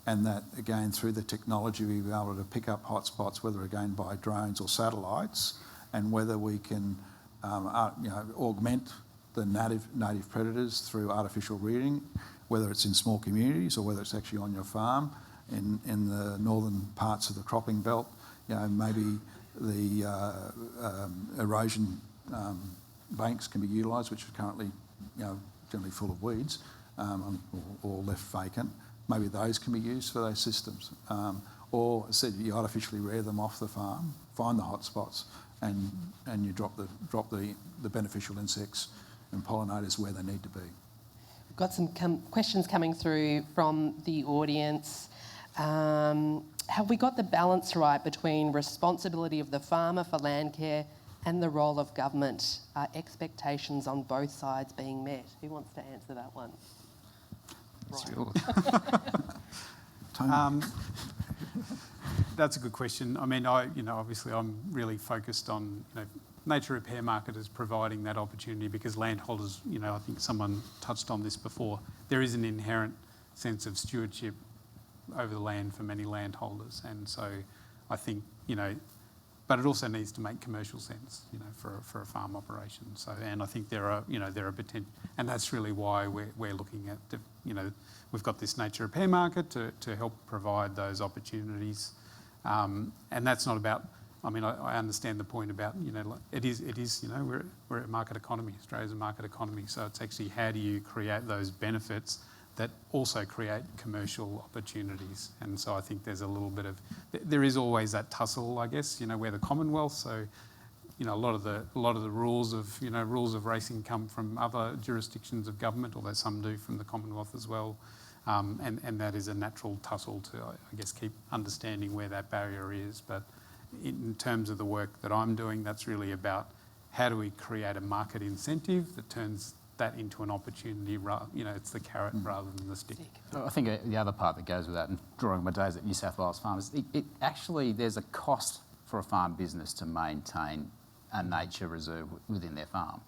And that, again, through the technology, we'll be able to pick up hotspots, whether again by drones or satellites, and whether we can augment the native predators through artificial rearing, whether it's in small communities or whether it's actually on your farm. In the northern parts of the cropping belt, you know, maybe the erosion banks can be utilised, which are currently, you know, generally full of weeds or left vacant. Maybe those can be used for those systems. Or, as I said, you artificially rear them off the farm, find the hotspots, and you drop the beneficial insects and pollinators where they need to be. We've got some questions coming through from the audience. Have we got the balance right between responsibility of the farmer for land care and the role of government? Are expectations on both sides being met? Who wants to answer that one? That's a good question. I mean, obviously I'm really focused on, you know, nature repair market is providing that opportunity because landholders, you know, I think someone touched on this before, there is an inherent sense of stewardship over the land for many landholders. And so I think, you know, but it also needs to make commercial sense, you know, for a farm operation. So, and I think there are potential, and that's really why we're looking at, you know, we've got this nature repair market to help provide those opportunities. And that's not about, I mean, I understand the point about, you know, like it is, you know, we're a market economy. Australia's a market economy. So it's actually how do you create those benefits that also create commercial opportunities. And so I think there's a little bit of, there is always that tussle, I guess, you know, we're the Commonwealth. So, you know, a lot of the rules of racing come from other jurisdictions of government, although some do from the Commonwealth as well. And that is a natural tussle to, I guess, keep understanding where that barrier is. But in terms of the work that I'm doing, that's really about how do we create a market incentive that turns that into an opportunity, you know, it's the carrot rather than the stick. I think the other part that goes with that, and drawing my days at New South Wales farmers, it actually, there's a cost for a farm business to maintain a nature reserve within their farm.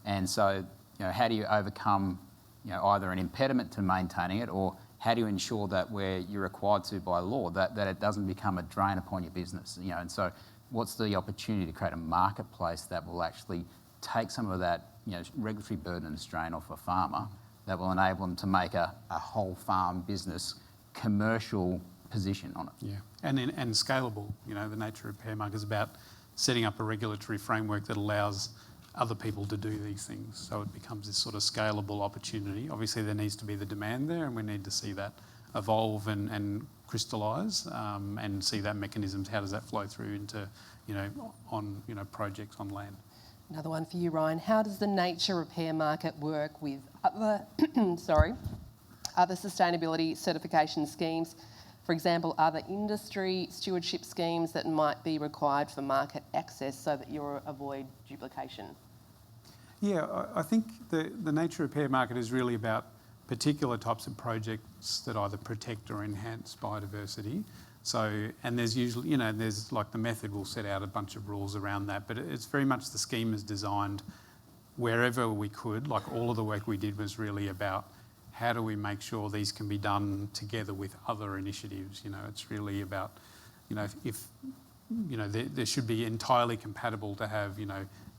And so, you know, how do you overcome, you know, either an impediment to maintaining it, or how do you ensure that where you're required to by law, that it doesn't become a drain upon your business? And so what's the opportunity to create a marketplace that will actually take some of that, regulatory burden and strain off a farmer, that will enable them to make a whole farm business commercial position on it. Yeah, and scalable. The nature repair market is about setting up a regulatory framework that allows other people to do these things, so it becomes this sort of scalable opportunity. Obviously, there needs to be the demand there, and we need to see that evolve and crystallise, and see that mechanisms. How does that flow through into, on projects on land? Another one for you, Ryan. How does the nature repair market work with other, other sustainability certification schemes? For example, other industry stewardship schemes that might be required for market access so that you avoid duplication? Yeah, I think the nature repair market is really about particular types of projects that either protect or enhance biodiversity. So, and there's usually, there's like the method will set out a bunch of rules around that, but it's very much the scheme is designed wherever we could. Like all of the work we did was really about how do we make sure these can be done together with other initiatives. It's really about, if there should be entirely compatible to have,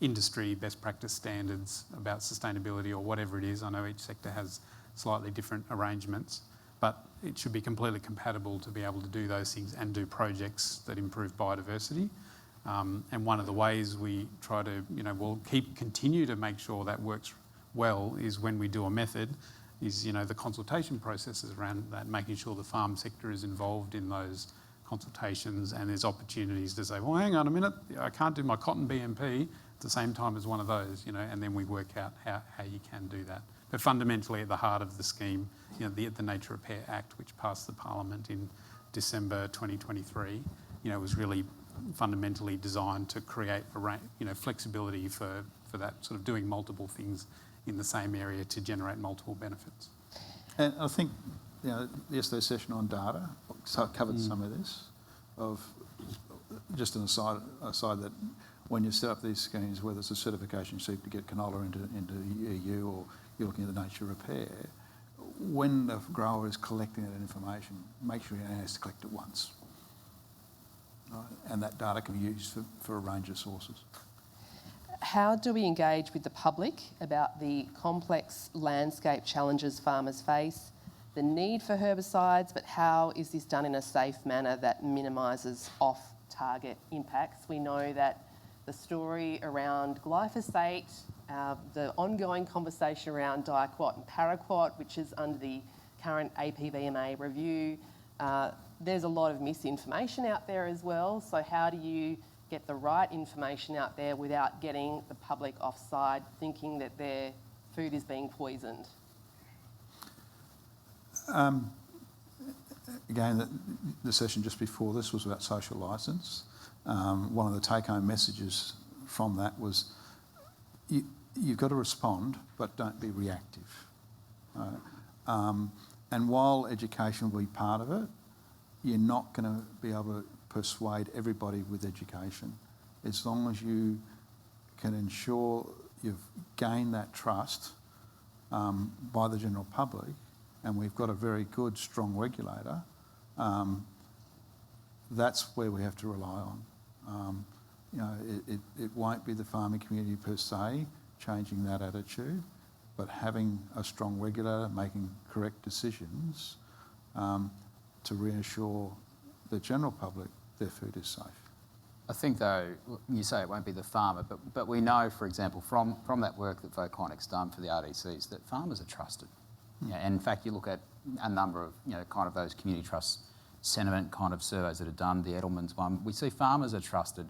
industry best practice standards about sustainability or whatever it is. I know each sector has slightly different arrangements, but it should be completely compatible to be able to do those things and do projects that improve biodiversity. And one of the ways we try to, we'll continue to make sure that works well is when we do a method, is, the consultation processes around that, making sure the farm sector is involved in those consultations, and there's opportunities to say, well, hang on a minute, I can't do my cotton BMP at the same time as one of those, and then we work out how you can do that. But fundamentally at the heart of the scheme, the Nature Repair Act, which passed the Parliament in December 2023, was really fundamentally designed to create flexibility for that sort of doing multiple things in the same area to generate multiple benefits. And I think yesterday's session on data covered some of this. Just an aside that when you set up these schemes, whether it's a certification you seek to get canola into EU or you're looking at the nature repair, when the grower is collecting that information, make sure he only has to collect it once. Right? And that data can be used for a range of sources. How do we engage with the public about the complex landscape challenges farmers face, the need for herbicides, but how is this done in a safe manner that minimises off-target impacts? We know that the story around glyphosate, the ongoing conversation around diquat and paraquat, which is under the current APVMA review, there's a lot of misinformation out there as well. So how do you get the right information out there without getting the public offside thinking that their food is being poisoned? Again, the session just before this was about social licence. One of the take-home messages from that was you've got to respond, but don't be reactive. And while education will be part of it, you're not going to be able to persuade everybody with education. As long as you can ensure you've gained that trust by the general public, and we've got a very good, strong regulator, that's where we have to rely on. It won't be the farming community per se changing that attitude, but having a strong regulator making correct decisions to reassure the general public their food is safe. I think though, you say it won't be the farmer, but we know, for example, from that work that Voconic's done for the RDCs, that farmers are trusted. And in fact, you look at a number of, kind of those community trust sentiment kind of surveys that are done, the Edelman's one, we see farmers are trusted,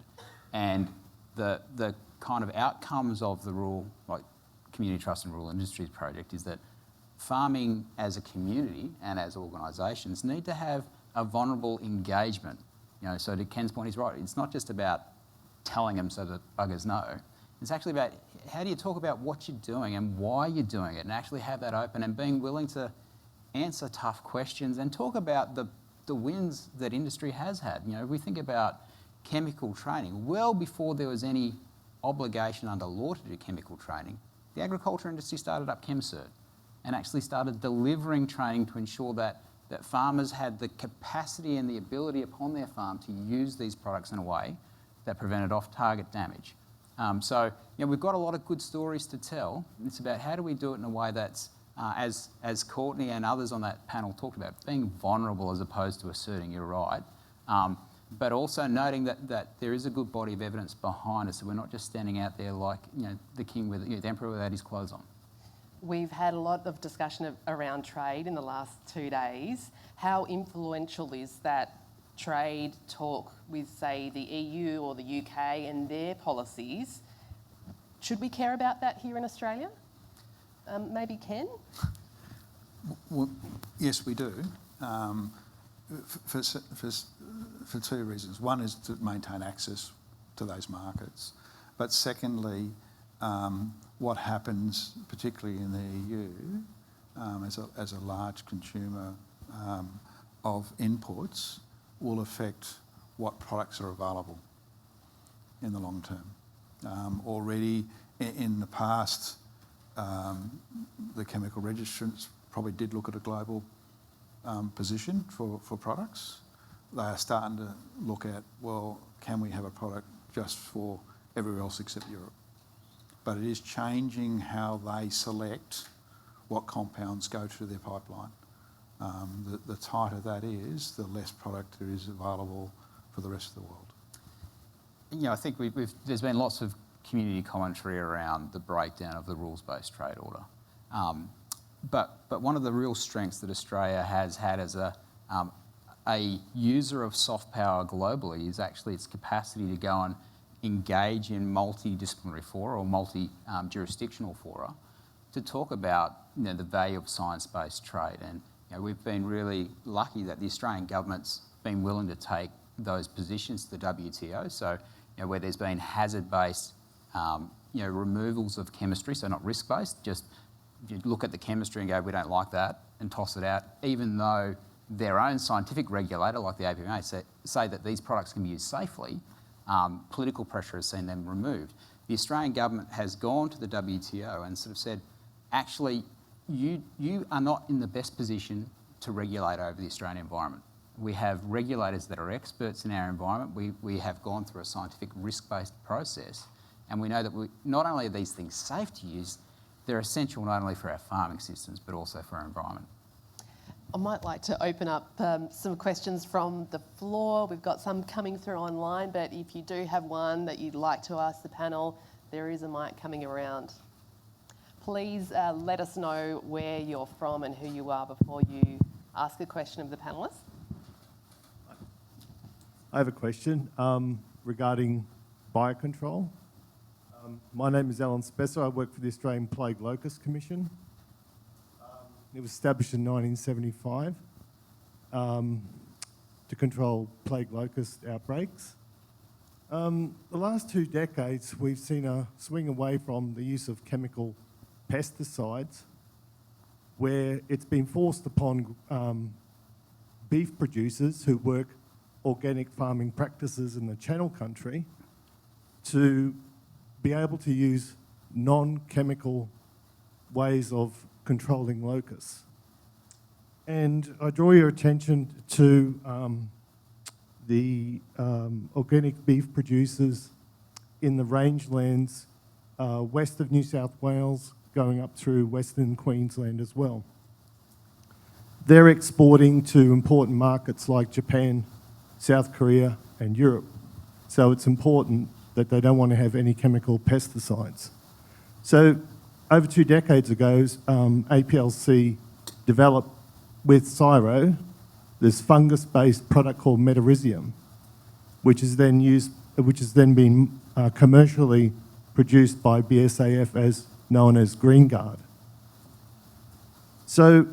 and the kind of outcomes of the rural, like Community Trust and Rural Industries project, is that farming as a community and as organisations need to have a vulnerable engagement. So to Ken's point, he's right. It's not just about telling them so that buggers know. It's actually about how do you talk about what you're doing and why you're doing it, and actually have that open and being willing to answer tough questions and talk about the wins that industry has had. If we think about chemical training, well before there was any obligation under law to do chemical training, the agriculture industry started up ChemCert. and actually started delivering training to ensure that farmers had the capacity and the ability upon their farm to use these products in a way that prevented off-target damage. So, we've got a lot of good stories to tell. It's about how do we do it in a way that's, as Courtney and others on that panel talked about, being vulnerable as opposed to asserting you're right, but also noting that there is a good body of evidence behind us, so we're not just standing out there like the king with the emperor without his clothes on. We've had a lot of discussion around trade in the last 2 days. How influential is that trade talk with, say, the EU or the UK and their policies? Should we care about that here in Australia? Maybe Ken? Well, yes, we do, for two reasons. One is to maintain access to those markets, but secondly, what happens, particularly in the EU, as a large consumer of inputs, will affect what products are available in the long term. Already in the past, the chemical registrants probably did look at a global position for products. They are starting to look at, well, can we have a product just for everywhere else except Europe? But it is changing how they select what compounds go through their pipeline. The tighter that is, the less product there is available for the rest of the world. I think there's been lots of community commentary around the breakdown of the rules-based trade order. But one of the real strengths that Australia has had as a user of soft power globally is actually its capacity to go and engage in multidisciplinary fora or multi-jurisdictional fora to talk about the value of science-based trade. And we've been really lucky that the Australian government's been willing to take those positions to the WTO. So where there's been hazard-based removals of chemistry, so not risk-based, just if you look at the chemistry and go, we don't like that, and toss it out, even though their own scientific regulator, like the ABARES, say that these products can be used safely, political pressure has seen them removed. The Australian government has gone to the WTO and sort of said, actually, you are not in the best position to regulate over the Australian environment. We have regulators that are experts in our environment. We have gone through a scientific risk-based process, and we know that not only are these things safe to use, they're essential not only for our farming systems, but also for our environment. I might like to open up some questions from the floor. We've got some coming through online, but if you do have one that you'd like to ask the panel, there is a mic coming around. Please let us know where you're from and who you are before you ask a question of the panellists. I have a question regarding biocontrol. My name is Alan Spesser. I work for the Australian Plague Locust Commission. It was established in 1975 to control plague locust outbreaks. The last 2 decades, we've seen a swing away from the use of chemical pesticides, where it's been forced upon beef producers who work organic farming practices in the Channel Country to be able to use non-chemical ways of controlling locusts. And I draw your attention to the organic beef producers in the rangelands west of New South Wales, going up through Western Queensland as well. They're exporting to important markets like Japan, South Korea and Europe. So it's important that they don't want to have any chemical pesticides. So over 2 decades ago, APLC developed with Cyro this fungus-based product called Metarhizium, which is then been commercially produced by BSAF as known as Green Guard. So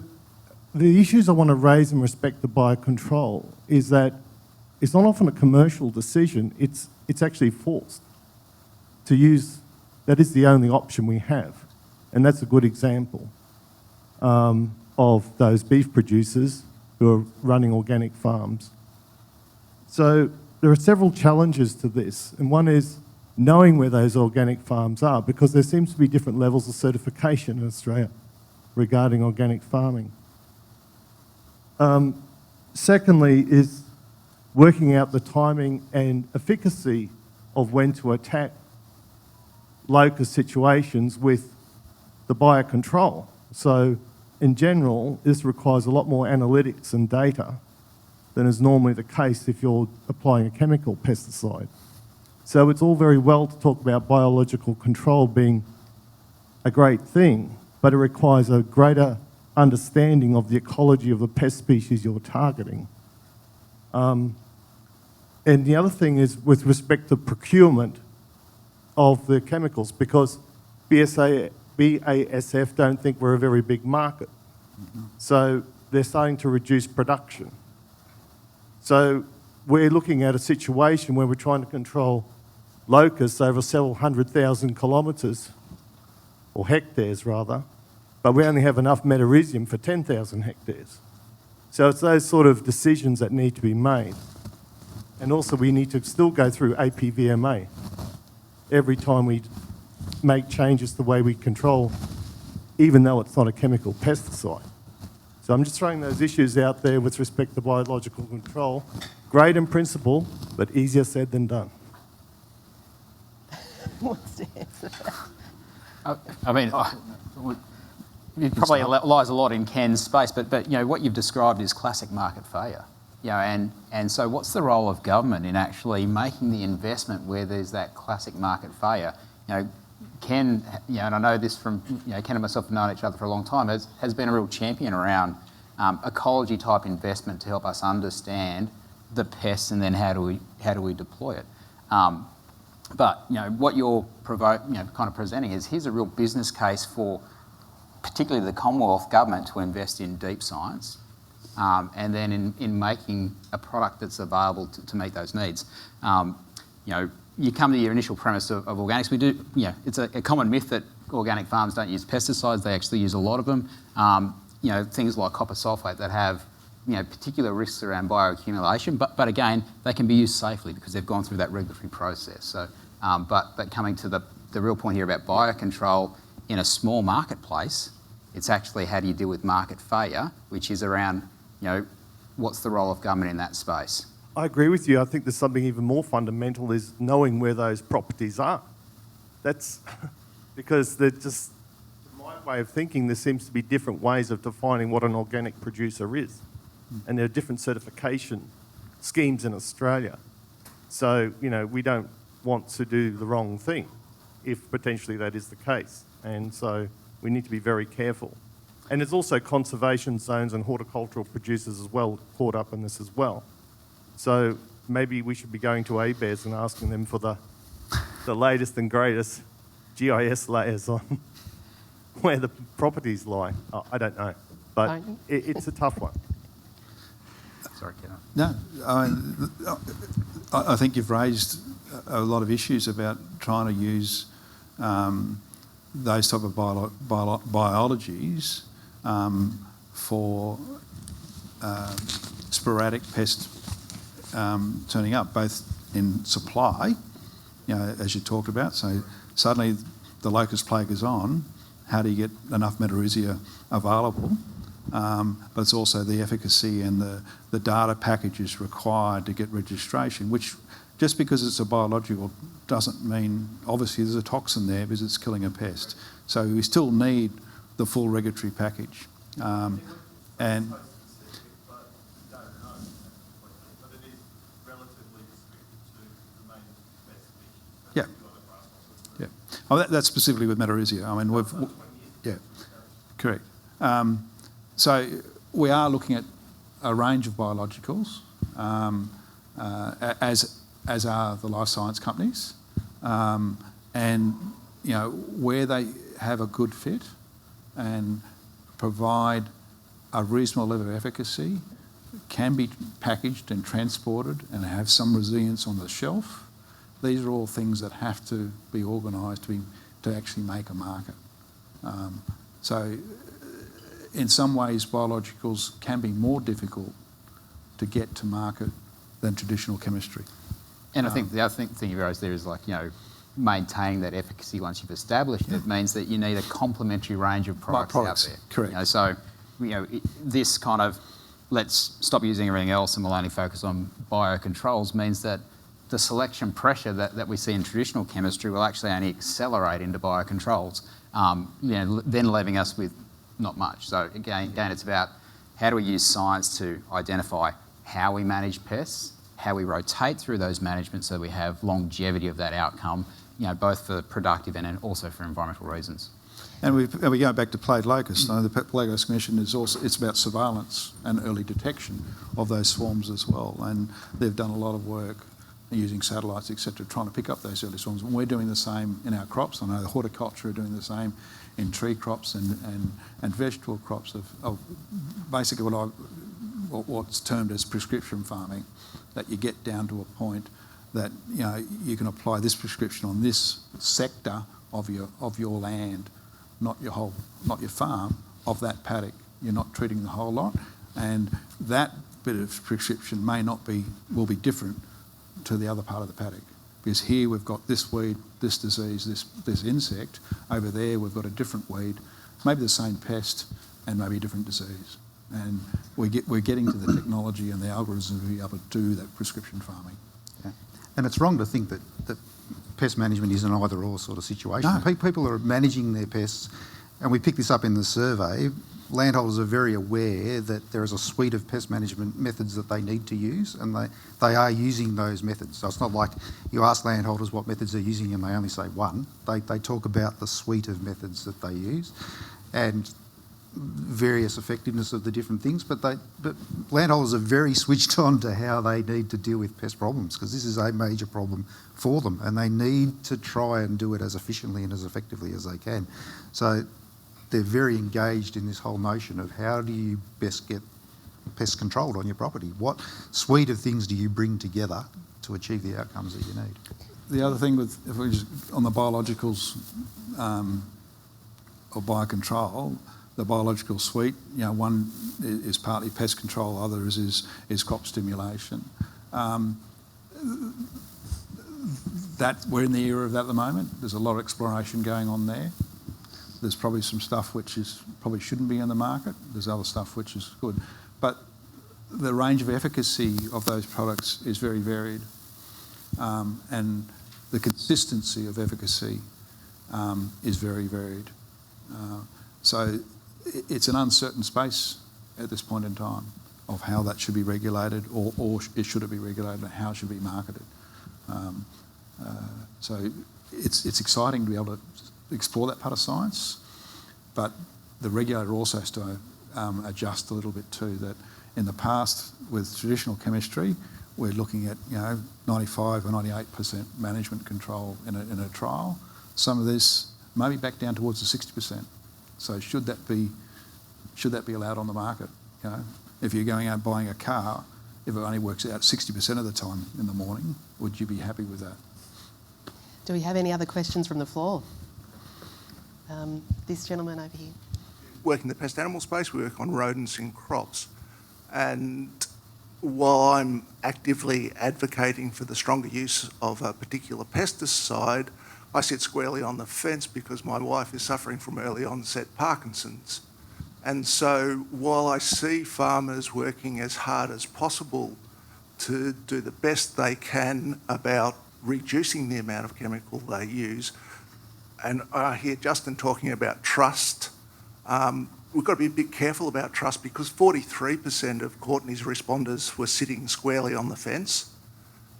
the issues I want to raise in respect to biocontrol is that it's not often a commercial decision, it's actually forced to use, that is the only option we have. And that's a good example of those beef producers who are running organic farms. So there are several challenges to this, and one is knowing where those organic farms are, because there seems to be different levels of certification in Australia regarding organic farming. Secondly is working out the timing and efficacy of when to attack locust situations with the biocontrol. So in general, this requires a lot more analytics and data than is normally the case if you're applying a chemical pesticide. So it's all very well to talk about biological control being a great thing, but it requires a greater understanding of the ecology of the pest species you're targeting. And the other thing is with respect to procurement of the chemicals, because BASF don't think we're a very big market. So they're starting to reduce production. So we're looking at a situation where we're trying to control locusts over several 100,000 kilometres, or hectares rather, but we only have enough metarhizium for 10,000 hectares. So it's those sort of decisions that need to be made. And also we need to still go through APVMA every time we make changes to the way we control, even though it's not a chemical pesticide. So I'm just throwing those issues out there with respect to biological control. Great in principle, but easier said than done. I mean, it probably lies a lot in Ken's space, but you know, what you've described is classic market failure. You know, and so what's the role of government in actually making the investment where there's that classic market failure? You know, Ken, you know, and I know this from, you know, Ken and myself have known each other for a long time, has been a real champion around ecology type investment to help us understand the pests and then how do we deploy it. But you know, what you're kind of presenting is here's a real business case for particularly the Commonwealth government to invest in deep science and then in making a product that's available to meet those needs. You know, you come to your initial premise of organics. We do, you know, it's a common myth that organic farms don't use pesticides. They actually use a lot of them. You know, things like copper sulphate that have, you know, particular risks around bioaccumulation, but again, they can be used safely because they've gone through that regulatory process. So, but coming to the real point here about biocontrol in a small marketplace, it's actually how do you deal with market failure, which is around, you know, what's the role of government in that space? I agree with you. I think there's something even more fundamental is knowing where those properties are. That's because they're just, in my way of thinking, there seems to be different ways of defining what an organic producer is. And there are different certification schemes in Australia. So, you know, we don't want to do the wrong thing if potentially that is the case. And so we need to be very careful. And there's also conservation zones and horticultural producers as well caught up in this as well. So maybe we should be going to ABARES and asking them for the latest and greatest GIS layers on where the properties lie. Oh, I don't know, but it's a tough one. Sorry, Ken. No, I think you've raised a lot of issues about trying to use those type of biologies for sporadic pest turning up, both in supply, you know, as you talked about. So suddenly the locust plague is on. How do you get enough metarhizium available? But it's also the efficacy and the data packages required to get registration, which just because it's a biological doesn't mean, obviously there's a toxin there because it's killing a pest. So we still need the full regulatory package. And yeah, yeah. Oh, that's specifically with metarhizium. I mean, yeah, correct. So we are looking at a range of biologicals, as are the life science companies, and you know where they have a good fit and provide a reasonable level of efficacy, can be packaged and transported and have some resilience on the shelf. These are all things that have to be organised to actually make a market. So in some ways, biologicals can be more difficult to get to market than traditional chemistry. And I think the other thing you raised there is like, you know, maintaining that efficacy once you've established it means that you need a complementary range of products out there. Correct. You know, so, this kind of let's stop using everything else and we'll only focus on biocontrols means that the selection pressure that we see in traditional chemistry will actually only accelerate into biocontrols, then leaving us with not much. So again, it's about how do we use science to identify how we manage pests, how we rotate through those managements so we have longevity of that outcome, both for productive and also for environmental reasons. And we go back to plague locust. So the Plague Locust Commission is also, it's about surveillance and early detection of those swarms as well. And they've done a lot of work using satellites, etc., trying to pick up those early swarms. And we're doing the same in our crops. I know the horticulture are doing the same in tree crops and vegetable crops of basically what's termed as prescription farming, that you get down to a point that you can apply this prescription on this sector of your land, not your farm, of that paddock. You're not treating the whole lot, and that bit of prescription will be different to the other part of the paddock, because here we've got this weed, this disease, this insect. Over there we've got a different weed, maybe the same pest and maybe a different disease. And we're getting to the technology and the algorithms to be able to do that prescription farming. Yeah. And it's wrong to think that pest management is an either-or sort of situation. No. People are managing their pests, and we picked this up in the survey. Landholders are very aware that there is a suite of pest management methods that they need to use, and they are using those methods. So it's not like you ask landholders what methods they're using and they only say one. They talk about the suite of methods that they use and various effectiveness of the different things, but landholders are very switched on to how they need to deal with pest problems, because this is a major problem for them, and they need to try and do it as efficiently and as effectively as they can. So they're very engaged in this whole notion of how do you best get pests controlled on your property? What suite of things do you bring together to achieve the outcomes that you need? The other thing if we just on the biologicals or biocontrol, the biological suite, one is partly pest control, other is crop stimulation. That we're in the era of that at the moment. There's a lot of exploration going on there. There's probably some stuff which probably shouldn't be in the market. There's other stuff which is good, but the range of efficacy of those products is very varied, and the consistency of efficacy is very varied. So it's an uncertain space at this point in time of how that should be regulated, or should it be regulated, and how it should be marketed. So it's exciting to be able to explore that part of science, but the regulator also has to adjust a little bit too. That in the past with traditional chemistry, we're looking at 95 or 98% management control in a trial. Some of this maybe back down towards the 60%. So should that be allowed on the market? If you're going out buying a car, if it only works out 60% of the time in the morning, would you be happy with that? Do we have any other questions from the floor? This gentleman over here. Work in the pest animal space, we work on rodents in crops. And while I'm actively advocating for the stronger use of a particular pesticide, I sit squarely on the fence because my wife is suffering from early onset Parkinson's. And so while I see farmers working as hard as possible to do the best they can about reducing the amount of chemical they use, and I hear Justin talking about trust, we've got to be a bit careful about trust, because 43% of Courtney's responders were sitting squarely on the fence,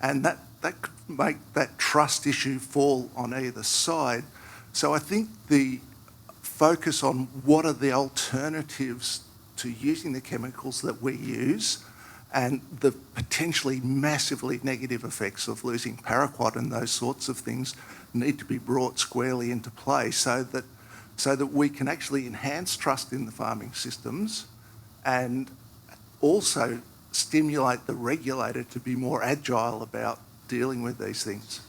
and that could make that trust issue fall on either side. So I think the focus on what are the alternatives to using the chemicals that we use, and the potentially massively negative effects of losing paraquat and those sorts of things need to be brought squarely into play, so that we can actually enhance trust in the farming systems and also stimulate the regulator to be more agile about dealing with these things.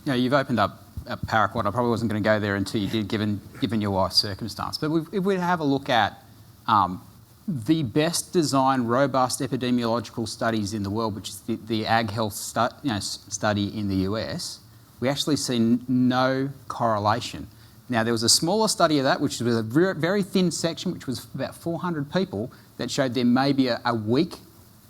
You've opened up a paraquat. I probably wasn't going to go there until you did, given your wife's circumstance. But if we have a look at the best designed, robust epidemiological studies in the world, which is the Ag Health study in the US, we actually see no correlation. Now, there was a smaller study of that, which was a very thin section, which was about 400 people, that showed there may be a weak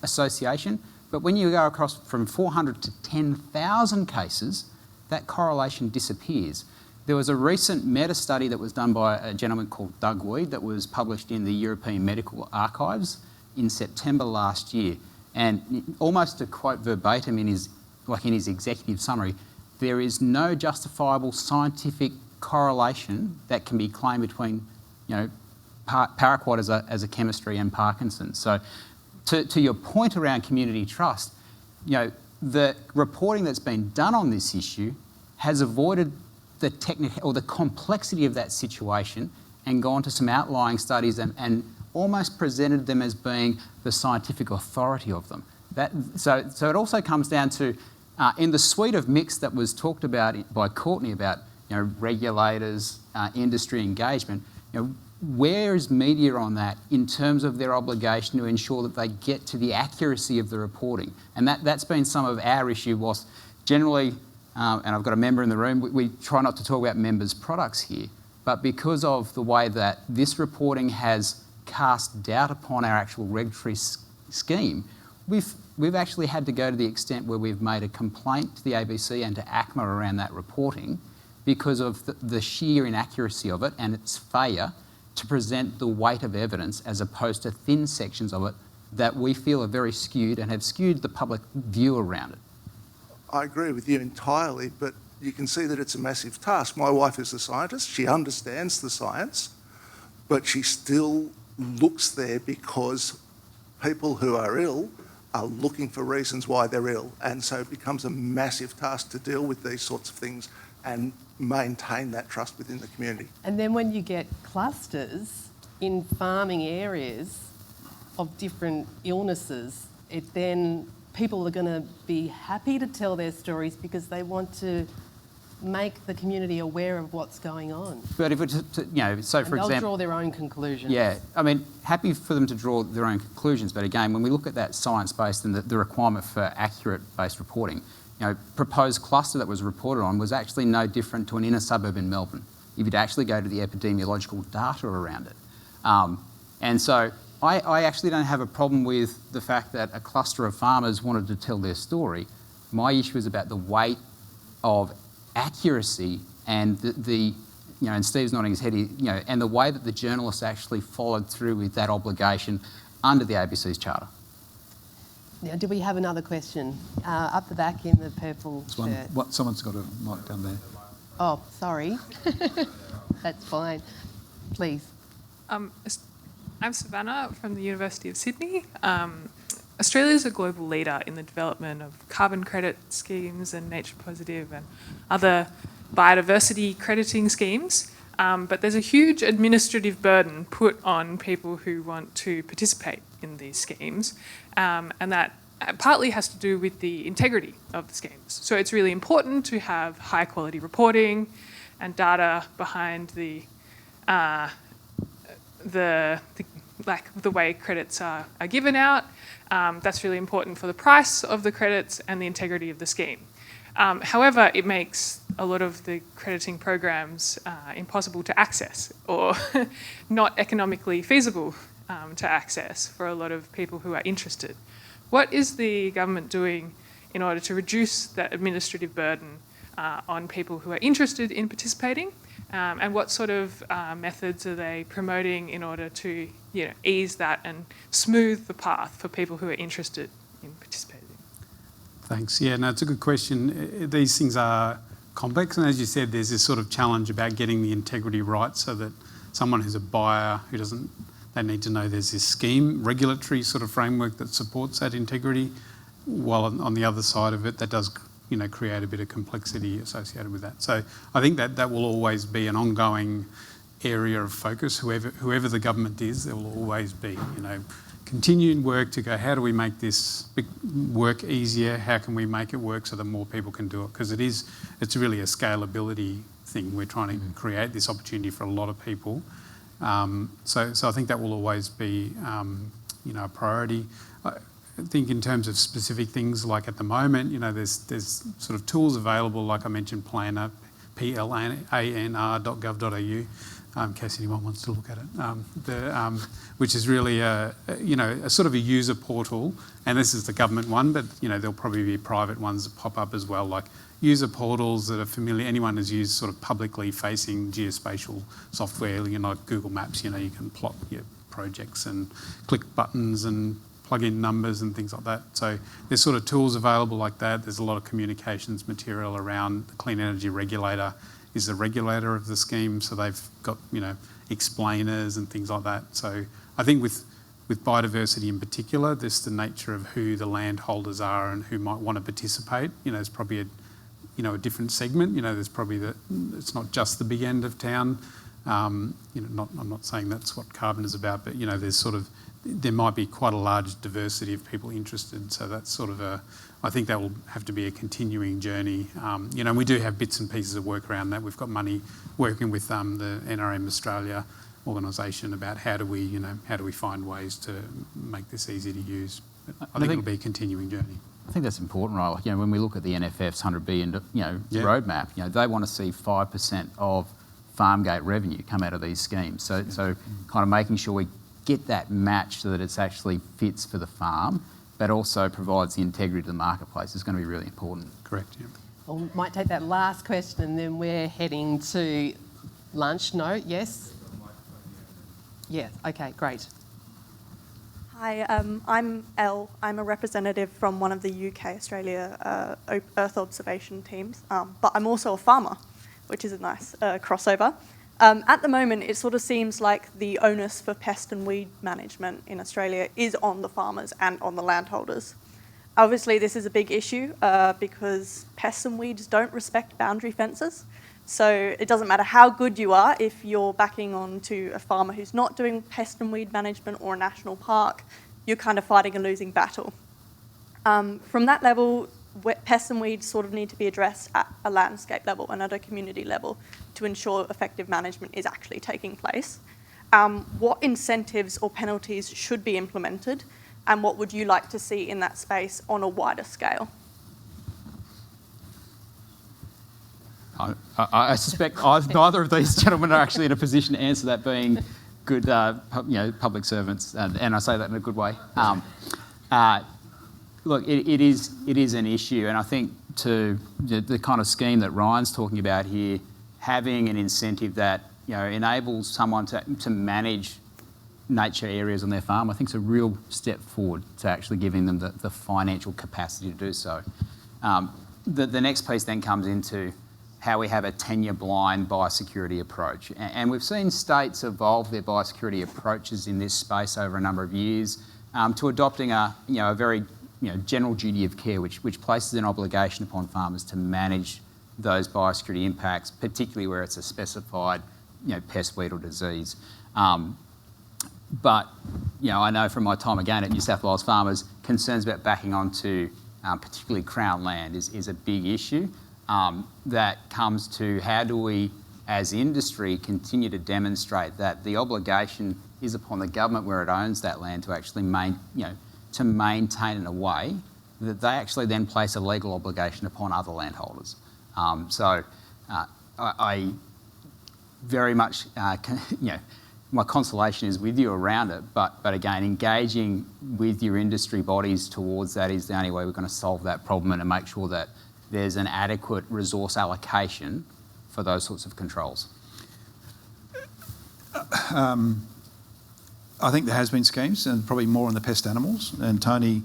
association. But when you go across from 400 to 10,000 cases, that correlation disappears. There was a recent meta-study that was done by a gentleman called Doug Weed that was published in the European Medical Archives in September last year. And almost to quote verbatim in his executive summary, there is no justifiable scientific correlation that can be claimed between, paraquat as a chemistry and Parkinson's. So to your point around community trust, the reporting that's been done on this issue has avoided the the complexity of that situation and gone to some outlying studies and almost presented them as being the scientific authority of them. So it also comes down to, in the suite of mix that was talked about by Courtney about regulators, industry engagement, where is media on that in terms of their obligation to ensure that they get to the accuracy of the reporting? And that's been some of our issue. Was generally, and I've got a member in the room, we try not to talk about members' products here, but because of the way that this reporting has cast doubt upon our actual regulatory scheme, we've actually had to go to the extent where we've made a complaint to the ABC and to ACMA around that reporting because of the sheer inaccuracy of it and its failure to present the weight of evidence as opposed to thin sections of it that we feel are very skewed and have skewed the public view around it. I agree with you entirely, but you can see that it's a massive task. My wife is a scientist. She understands the science, but she still looks there because people who are ill are looking for reasons why they're ill. And so it becomes a massive task to deal with these sorts of things and maintain that trust within the community. And then when you get clusters in farming areas of different illnesses, then people are going to be happy to tell their stories because they want to make the community aware of what's going on. But if it's, so for example... they'll draw their own conclusions. Yeah, I mean, happy for them to draw their own conclusions, but again, when we look at that science-based and the requirement for accurate-based reporting, proposed cluster that was reported on was actually no different to an inner suburb in Melbourne, if you'd actually go to the epidemiological data around it. And so I actually don't have a problem with the fact that a cluster of farmers wanted to tell their story. My issue is about the weight of accuracy and and Steve's nodding his head here, and the way that the journalists actually followed through with that obligation under the ABC's charter. Now, do we have another question? Up the back in the purple shirt. Someone's got a mic down there. Oh, sorry. That's fine. Please. I'm Savannah from the University of Sydney. Australia is a global leader in the development of carbon credit schemes and nature positive and other biodiversity crediting schemes. But there's a huge administrative burden put on people who want to participate in these schemes, and that partly has to do with the integrity of the schemes. So it's really important to have high quality reporting and data behind the way credits are given out. That's really important for the price of the credits and the integrity of the scheme. However, it makes a lot of the crediting programs impossible to access or not economically feasible to access for a lot of people who are interested. What is the government doing in order to reduce that administrative burden on people who are interested in participating? And what sort of methods are they promoting in order to ease that and smooth the path for people who are interested in participating? Thanks. Yeah, no, it's a good question. These things are complex, and as you said, there's this sort of challenge about getting the integrity right so that someone who's a buyer who doesn't, they need to know there's this scheme, regulatory sort of framework that supports that integrity, while on the other side of it, that does create a bit of complexity associated with that. So I think that will always be an ongoing area of focus. Whoever the government is, there will always be, continuing work to go, how do we make this work easier? How can we make it work so that more people can do it? Because it's really a scalability thing. We're trying to create this opportunity for a lot of people. So I think that will always be, a priority. think in terms of specific things, like at the moment, you know, there's sort of tools available, like I mentioned, Planner, planar.gov.au, in case anyone wants to look at it, which is really a sort of a user portal, and this is the government one, but you know, there'll probably be private ones that pop up as well, like user portals that are familiar. Anyone who's used sort of publicly facing geospatial software, you know, like Google Maps, you know, you can plot your projects and click buttons and plug in numbers and things like that. So there's sort of tools available like that. There's a lot of communications material around. The Clean Energy Regulator is the regulator of the scheme, so they've got, you know, explainers and things like that. So I think with biodiversity in particular, this the nature of who the landholders are and who might want to participate. You know, there's probably a different segment. You know, there's probably it's not just the big end of town. You know, I'm not saying that's what carbon is about, but you know, there might be quite a large diversity of people interested. So that's sort of I think that will have to be a continuing journey. You know, we do have bits and pieces of work around that. We've got money working with the NRM Australia organisation about how do we find ways to make this easy to use. But I think it'll be a continuing journey. I think that's important, right? Like, you know, when we look at the NFF's 100 billion, roadmap, you know, they want to see 5% of farm gate revenue come out of these schemes. So kind of making sure we get that match so that it actually fits for the farm, but also provides the integrity to the marketplace is going to be really important. Correct, yeah. Well, we might take that last question and then we're heading to lunch. No? Yes? Yeah, okay, great. Hi, I'm Elle. I'm a representative from one of the UK-Australia Earth observation teams, but I'm also a farmer, which is a nice crossover. At the moment, it sort of seems like the onus for pest and weed management in Australia is on the farmers and on the landholders. Obviously, this is a big issue because pests and weeds don't respect boundary fences. So it doesn't matter how good you are if you're backing onto a farmer who's not doing pest and weed management or a national park, you're kind of fighting a losing battle. From that level, pests and weeds sort of need to be addressed at a landscape level and at a community level to ensure effective management is actually taking place. What incentives or penalties should be implemented, and what would you like to see in that space on a wider scale? I suspect neither of these gentlemen are actually in a position to answer that, being good, public servants, and I say that in a good way. Look, it is an issue, and I think to the kind of scheme that Ryan's talking about here, having an incentive that enables someone to manage nature areas on their farm, I think is a real step forward to actually giving them the financial capacity to do so. The next piece then comes into how we have a tenure-blind biosecurity approach. And we've seen states evolve their biosecurity approaches in this space over a number of years to adopting a very general duty of care, which places an obligation upon farmers to manage those biosecurity impacts, particularly where it's a specified pest, weed or disease. But I know from my time again at New South Wales Farmers, concerns about backing onto particularly Crown land is a big issue. That comes to how do we, as industry, continue to demonstrate that the obligation is upon the government where it owns that land to actually maintain in a way that they actually then place a legal obligation upon other landholders. I very much, my consolation is with you around it, but again, engaging with your industry bodies towards that is the only way we're going to solve that problem and to make sure that there's an adequate resource allocation for those sorts of controls. I think there has been schemes, and probably more on the pest animals, and Tony's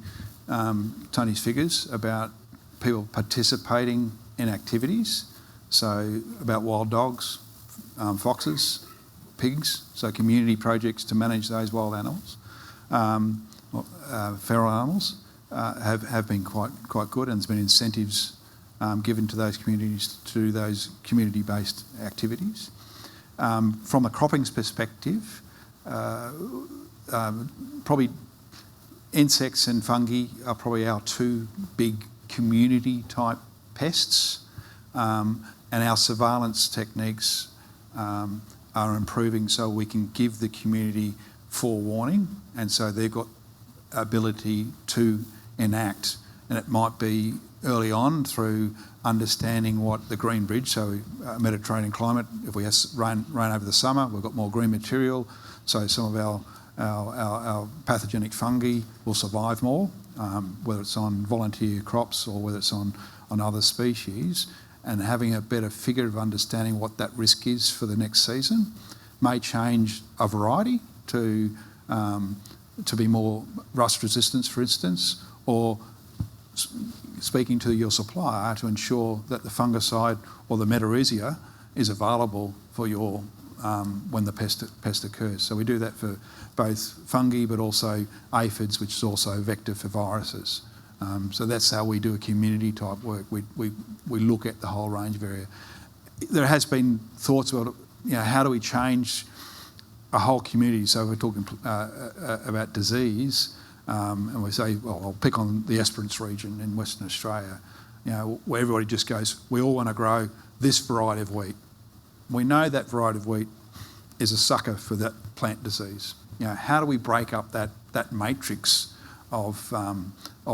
figures about people participating in activities, so about wild dogs, foxes, pigs, so community projects to manage those wild animals, feral animals, have been quite good, and there's been incentives given to those communities to do those community-based activities. From a croppings perspective, probably insects and fungi are probably our two big community-type pests, and our surveillance techniques are improving so we can give the community forewarning, and so they've got ability to enact, and it might be early on through understanding what the green bridge, so Mediterranean climate, if we have rain over the summer, we've got more green material, so some of our pathogenic fungi will survive more, whether it's on volunteer crops or whether it's on other species, and having a better figure of understanding what that risk is for the next season may change a variety to be more rust resistance, for instance, or speaking to your supplier to ensure that the fungicide or the metarrhiza is available for your when the pest occurs. So we do that for both fungi but also aphids, which is also a vector for viruses. So that's how we do a community type work. We look at the whole range of area. There has been thoughts about, how do we change a whole community? So we're talking about disease, and we say, well, I'll pick on the Esperance region in Western Australia, where everybody just goes, we all want to grow this variety of wheat. We know that variety of wheat is a sucker for that plant disease. How do we break up that matrix of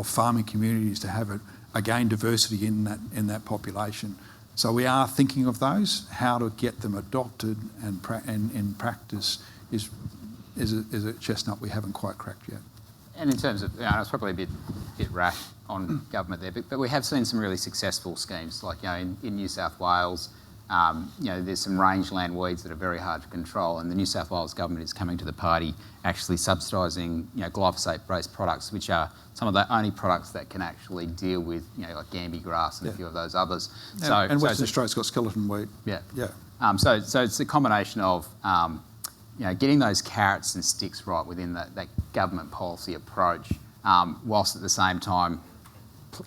farming communities to have again diversity in that population? So we are thinking of those. How to get them adopted and in practice is a chestnut we haven't quite cracked yet. And in terms of, it's probably a bit rash on government there, but we have seen some really successful schemes, like in New South Wales. There's some rangeland weeds that are very hard to control, and the New South Wales government is coming to the party actually subsidising glyphosate-based products, which are some of the only products that can actually deal with like Gamby grass and a few of those others. And Western Australia's got skeleton wheat. Yeah. So it's a combination of getting those carrots and sticks right within that government policy approach, whilst at the same time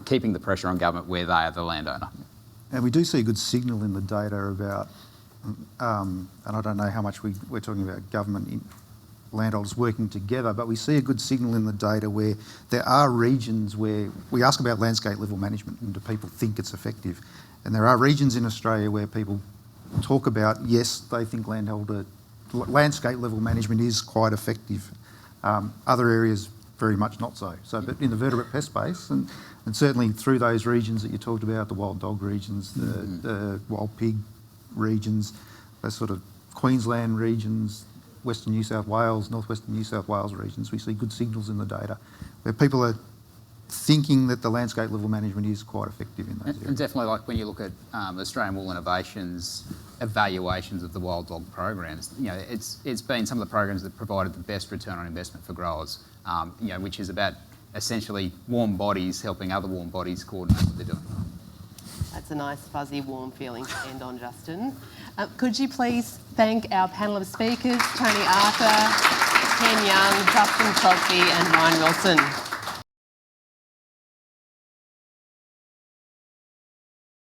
keeping the pressure on government where they are the landowner. And we do see a good signal in the data about, and I don't know how much we're talking about government landholders working together, but we see a good signal in the data where there are regions where we ask about landscape level management and do people think it's effective? And there are regions in Australia where people talk about, yes, they think landscape level management is quite effective. Other areas very much not so. But in the vertebrate pest space, and certainly through those regions that you talked about, the wild dog regions, the wild pig regions, those sort of Queensland regions, Western New South Wales, Northwestern New South Wales regions, we see good signals in the data where people are thinking that the landscape level management is quite effective in those areas. And definitely, like when you look at Australian Wool Innovations evaluations of the wild dog programs, it's been some of the programs that provided the best return on investment for growers, which is about essentially warm bodies helping other warm bodies coordinate what they're doing. That's a nice, fuzzy, warm feeling to end on, Justin. Could you please thank our panel of speakers, Tony Arthur, Ken Young, Justin Crosby and Ryan Wilson.